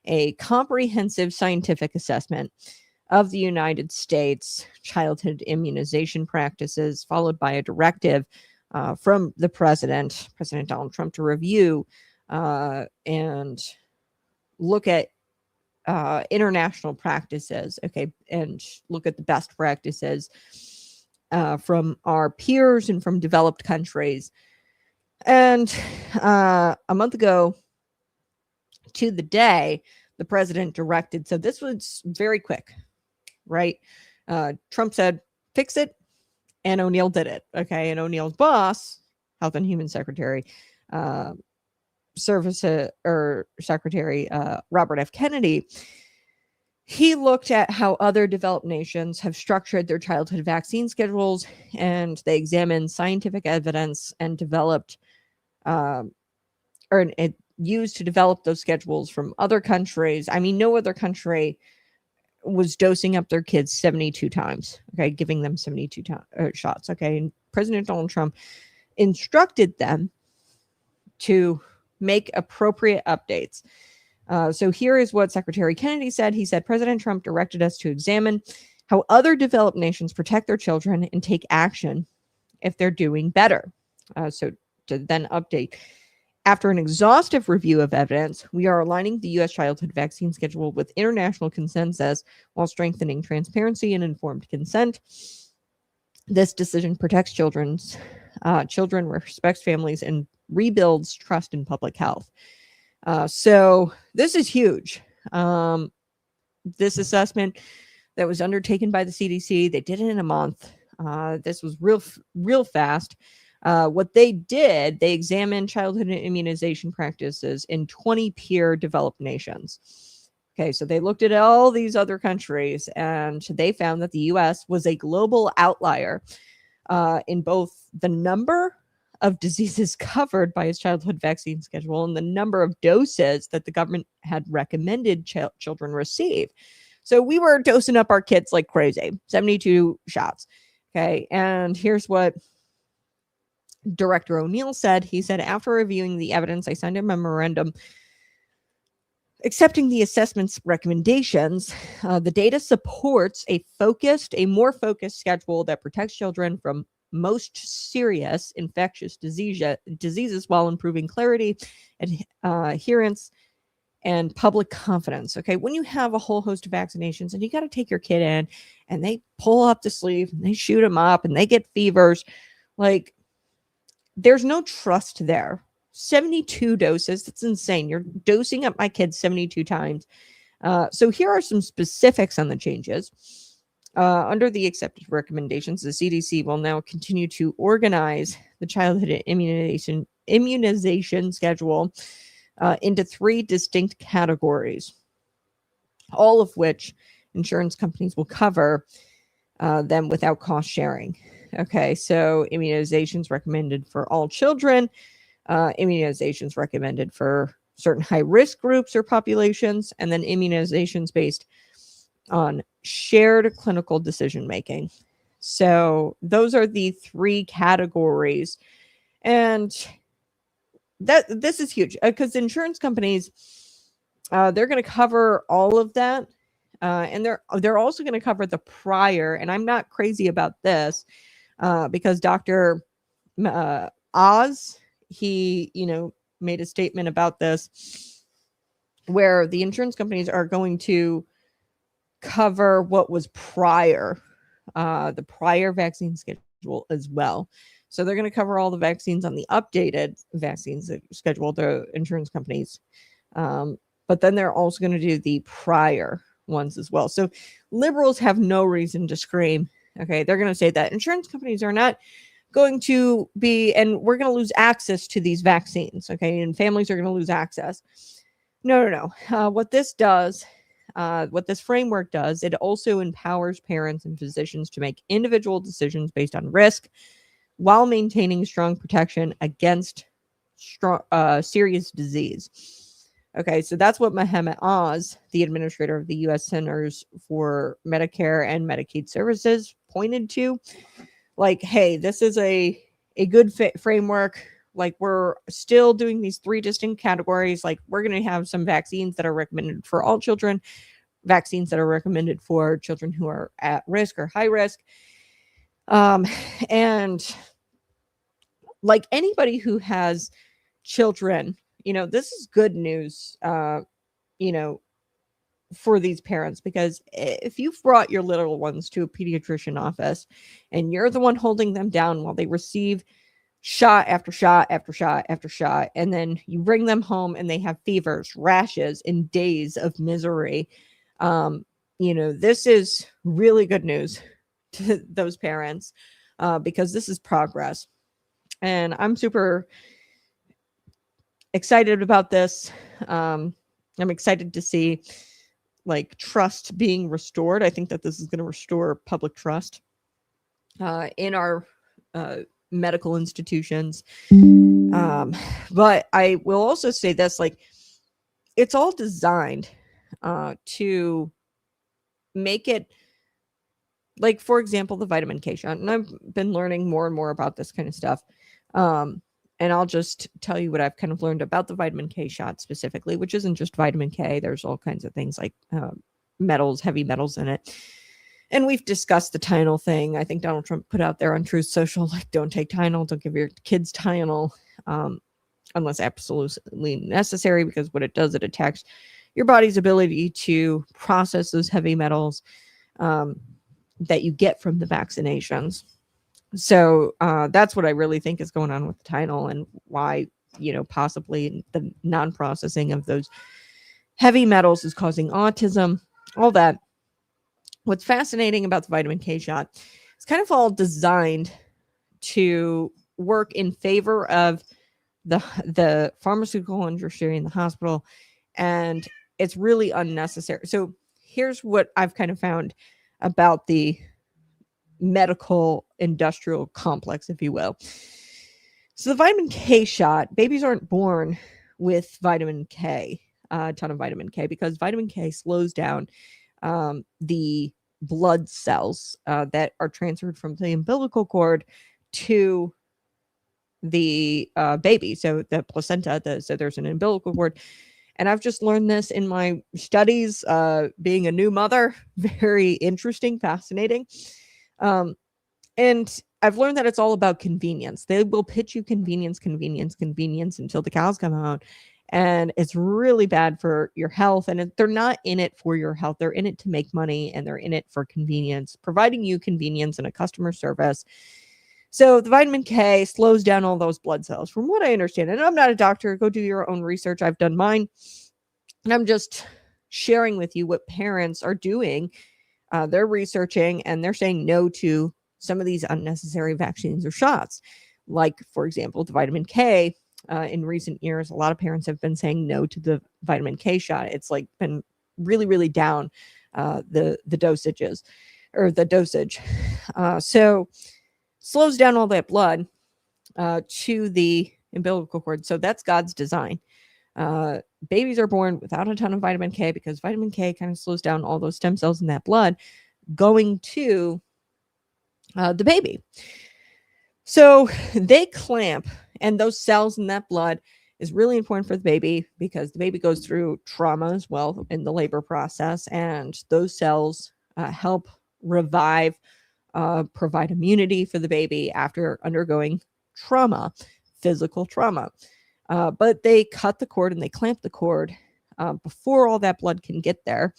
a comprehensive scientific assessment of the United States childhood immunization practices, followed by a directive from the President Donald Trump, to review and look at international practices, okay, and look at the best practices from our peers and from developed countries. And a month ago to the day, the president directed, so this was very quick, right? Trump said, fix it, and O'Neill did it, okay? And O'Neill's boss, Health and Human Secretary, Secretary Robert F. Kennedy, he looked at how other developed nations have structured their childhood vaccine schedules, and they examined scientific evidence and developed used to develop those schedules from other countries. I mean, no other country was dosing up their kids 72 times, okay, giving them 72 shots, okay? And President Donald Trump instructed them to make appropriate updates. So here is what Secretary Kennedy said. He said, President Trump directed us to examine how other developed nations protect their children and take action if they're doing better. So to then update. After an exhaustive review of evidence, we are aligning the U.S. childhood vaccine schedule with international consensus while strengthening transparency and informed consent. This decision protects children, respects families, and rebuilds trust in public health. So this is huge. This assessment that was undertaken by the CDC, they did it in a month. This was real fast. What they did, they examined childhood immunization practices in 20 peer-developed nations. Okay, so they looked at all these other countries, and they found that the U.S. was a global outlier in both the number of diseases covered by its childhood vaccine schedule and the number of doses that the government had recommended children receive. So we were dosing up our kids like crazy, 72 shots. Okay, and here's what Director O'Neill said. He said, after reviewing the evidence, I signed a memorandum accepting the assessment's recommendations. The data supports a more focused schedule that protects children from most serious infectious diseases while improving clarity, adherence, and public confidence. Okay, when you have a whole host of vaccinations and you got to take your kid in and they pull up the sleeve and they shoot them up and they get fevers, like, there's no trust there. 72 doses, that's insane. You're dosing up my kids 72 times. So here are some specifics on the changes. Under the accepted recommendations, the CDC will now continue to organize the childhood immunization schedule into 3 distinct categories, all of which insurance companies will cover them without cost sharing. Okay, so immunizations recommended for all children, immunizations recommended for certain high-risk groups or populations, and then immunizations based on shared clinical decision-making. So those are the 3 categories. And this is huge because insurance companies, they're going to cover all of that. And they're also going to cover the prior. And I'm not crazy about this because Dr. Oz, he, made a statement about this where the insurance companies are going to cover what was prior, the prior vaccine schedule as well. So they're going to cover all the vaccines on the updated vaccines schedule, the insurance companies. But then they're also going to do the prior ones as well. So liberals have no reason to scream. Okay, they're going to say that insurance companies are not going to be, and we're going to lose access to these vaccines. Okay, and families are going to lose access. No. What this does, what this framework does, it also empowers parents and physicians to make individual decisions based on risk while maintaining strong protection against serious disease. Okay, so that's what Mohammed Oz, the administrator of the U.S. Centers for Medicare and Medicaid Services, pointed to. Like, hey, this is a good framework. Like, we're still doing these 3 distinct categories. Like, we're going to have some vaccines that are recommended for all children, vaccines that are recommended for children who are at risk or high risk. And like anybody who has children, this is good news, for these parents, because if you've brought your little ones to a pediatrician office and you're the one holding them down while they receive shot after shot after shot after shot, and then you bring them home and they have fevers, rashes, and days of misery, this is really good news to those parents, because this is progress. And I'm super excited about this. I'm excited to see trust being restored. I think that this is going to restore public trust in our medical institutions. But I will also say this, it's all designed to make it, for example, the vitamin K shot. And I've been learning more and more about this kind of stuff. And I'll just tell you what I've kind of learned about the vitamin K shot specifically, which isn't just vitamin K. There's all kinds of things like metals, heavy metals in it. And we've discussed the Tylenol thing. I think Donald Trump put out there on Truth Social, don't take Tylenol, don't give your kids Tylenol unless absolutely necessary, because what it does, it attacks your body's ability to process those heavy metals that you get from the vaccinations. So that's what I really think is going on with the Tylenol, and why possibly the non-processing of those heavy metals is causing autism, all that. What's fascinating about the vitamin K shot, it's kind of all designed to work in favor of the pharmaceutical industry in the hospital, and it's really unnecessary. So here's what I've kind of found about the medical industrial complex, if you will. So the vitamin K shot, babies aren't born with vitamin K, a ton of vitamin K, because vitamin K slows down the blood cells that are transferred from the umbilical cord to the baby, so the placenta. So there's an umbilical cord, and I've just learned this in my studies, being a new mother. Very interesting, fascinating, and I've learned that it's all about convenience. They will pitch you convenience until the cows come out, and it's really bad for your health. And they're not in it for your health; they're in it to make money, and they're in it for convenience, providing you convenience and a customer service. So the vitamin K slows down all those blood cells, from what I understand. And I'm not a doctor. Go do your own research. I've done mine. And I'm just sharing with you what parents are doing. They're researching, and they're saying no to some of these unnecessary vaccines or shots. Like, for example, the vitamin K. In recent years, a lot of parents have been saying no to the vitamin K shot. It's like been really, really down the dosages or the dosage. So slows down all that blood to the umbilical cord. So that's God's design. Babies are born without a ton of vitamin K because vitamin K kind of slows down all those stem cells in that blood going to the baby. So they clamp, and those cells in that blood is really important for the baby because the baby goes through trauma as well in the labor process, and those cells help revive, provide immunity for the baby after undergoing trauma, physical trauma. But they cut the cord and they clamp the cord before all that blood can get there.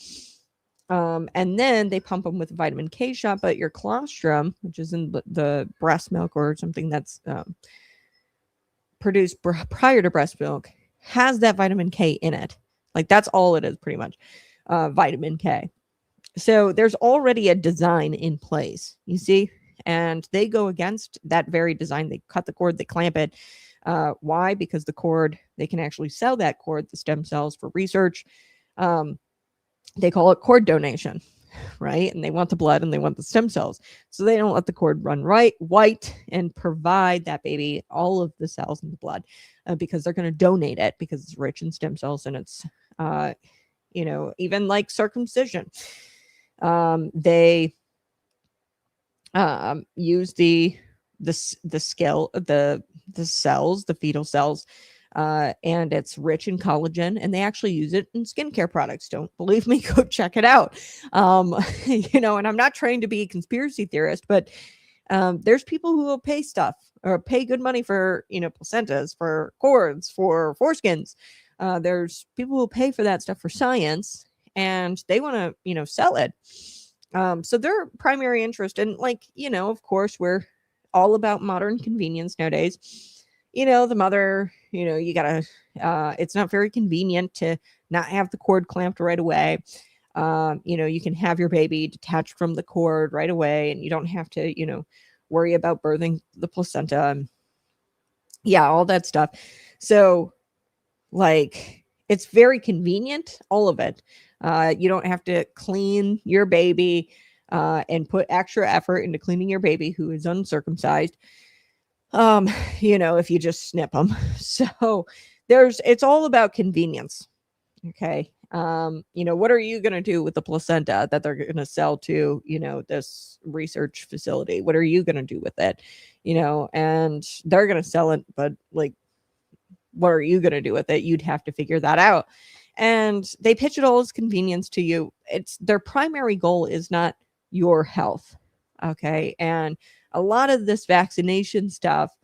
And then they pump them with a vitamin K shot, but your colostrum, which is in the breast milk or something that's produced prior to breast milk, has that vitamin K in it. Like, that's all it is, pretty much, vitamin K. So there's already a design in place, you see, and they go against that very design. They cut the cord, they clamp it. Why? Because the cord, they can actually sell that cord, the stem cells, for research. They call it cord donation, right? And they want the blood and they want the stem cells. So they don't let the cord run white and provide that baby all of the cells in the blood because they're going to donate it because it's rich in stem cells, and it's, even like circumcision. They use the cells, the fetal cells, and it's rich in collagen, and they actually use it in skincare products. Don't believe me? Go check it out. And I'm not trying to be a conspiracy theorist, but there's people who will pay stuff or pay good money for, placentas, for cords, for foreskins. There's people who pay for that stuff for science, and they want to, sell it. So their primary interest, and of course, we're all about modern convenience nowadays. The mother, you gotta, it's not very convenient to not have the cord clamped right away. You can have your baby detached from the cord right away, and you don't have to, worry about birthing the placenta. Yeah, all that stuff. So, it's very convenient, all of it. You don't have to clean your baby and put extra effort into cleaning your baby who is uncircumcised. If you just snip them. So it's all about convenience. Okay. What are you going to do with the placenta that they're going to sell to, this research facility? What are you going to do with it? And they're going to sell it, but what are you going to do with it? You'd have to figure that out. And they pitch it all as convenience to you. It's their primary goal is not your health. Okay. And a lot of this vaccination stuff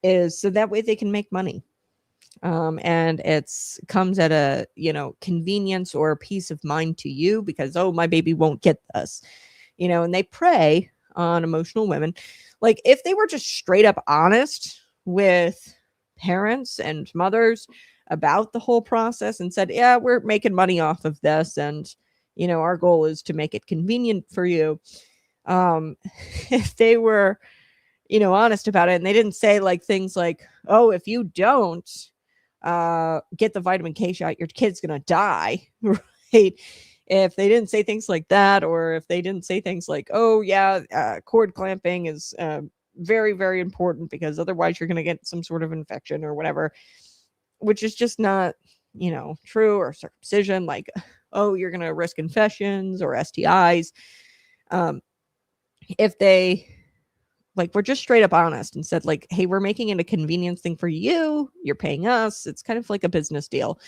is so that way they can make money. And comes at a, convenience or peace of mind to you because, oh, my baby won't get this, and they prey on emotional women. Like, if they were just straight up honest with parents and mothers about the whole process and said, yeah, we're making money off of this. And, our goal is to make it convenient for you. If they were, honest about it, and they didn't say like things like, oh, if you don't get the vitamin K shot, your kid's going to die, right? If they didn't say things like that, or if they didn't say things like, oh, yeah, cord clamping is very, very important because otherwise you're going to get some sort of infection or whatever, which is just not, true, or circumcision, like, oh, you're going to risk infections or STIs. If they were just straight up honest and said like, hey, we're making it a convenience thing for you. You're paying us. It's kind of like a business deal.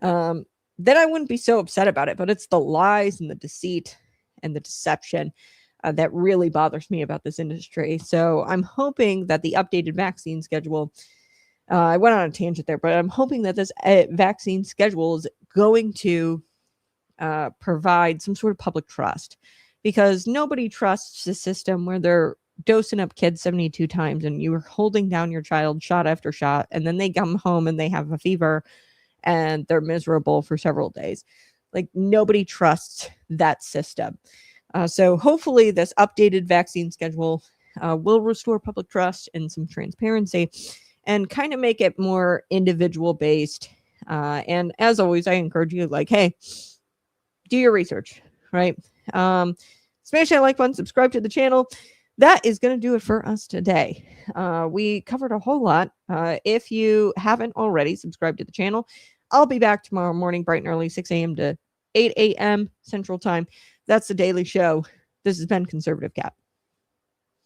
Then I wouldn't be so upset about it, but it's the lies and the deceit and the deception that really bothers me about this industry. So I'm hoping that the updated vaccine schedule, I went on a tangent there, but I'm hoping that this vaccine schedule is going to provide some sort of public trust, because nobody trusts the system where they're dosing up kids 72 times and you're holding down your child shot after shot, and then they come home and they have a fever and they're miserable for several days. Like, nobody trusts that system. So hopefully this updated vaccine schedule will restore public trust and some transparency and kind of make it more individual based. And as always, I encourage you, like, hey, do your research, right? Smash that like button, subscribe to the channel. That is going to do it for us today. We covered a whole lot. If you haven't already subscribed to the channel, I'll be back tomorrow morning, bright and early, 6 a.m. to 8 a.m. Central Time. That's the daily show. This has been Conservative Cat.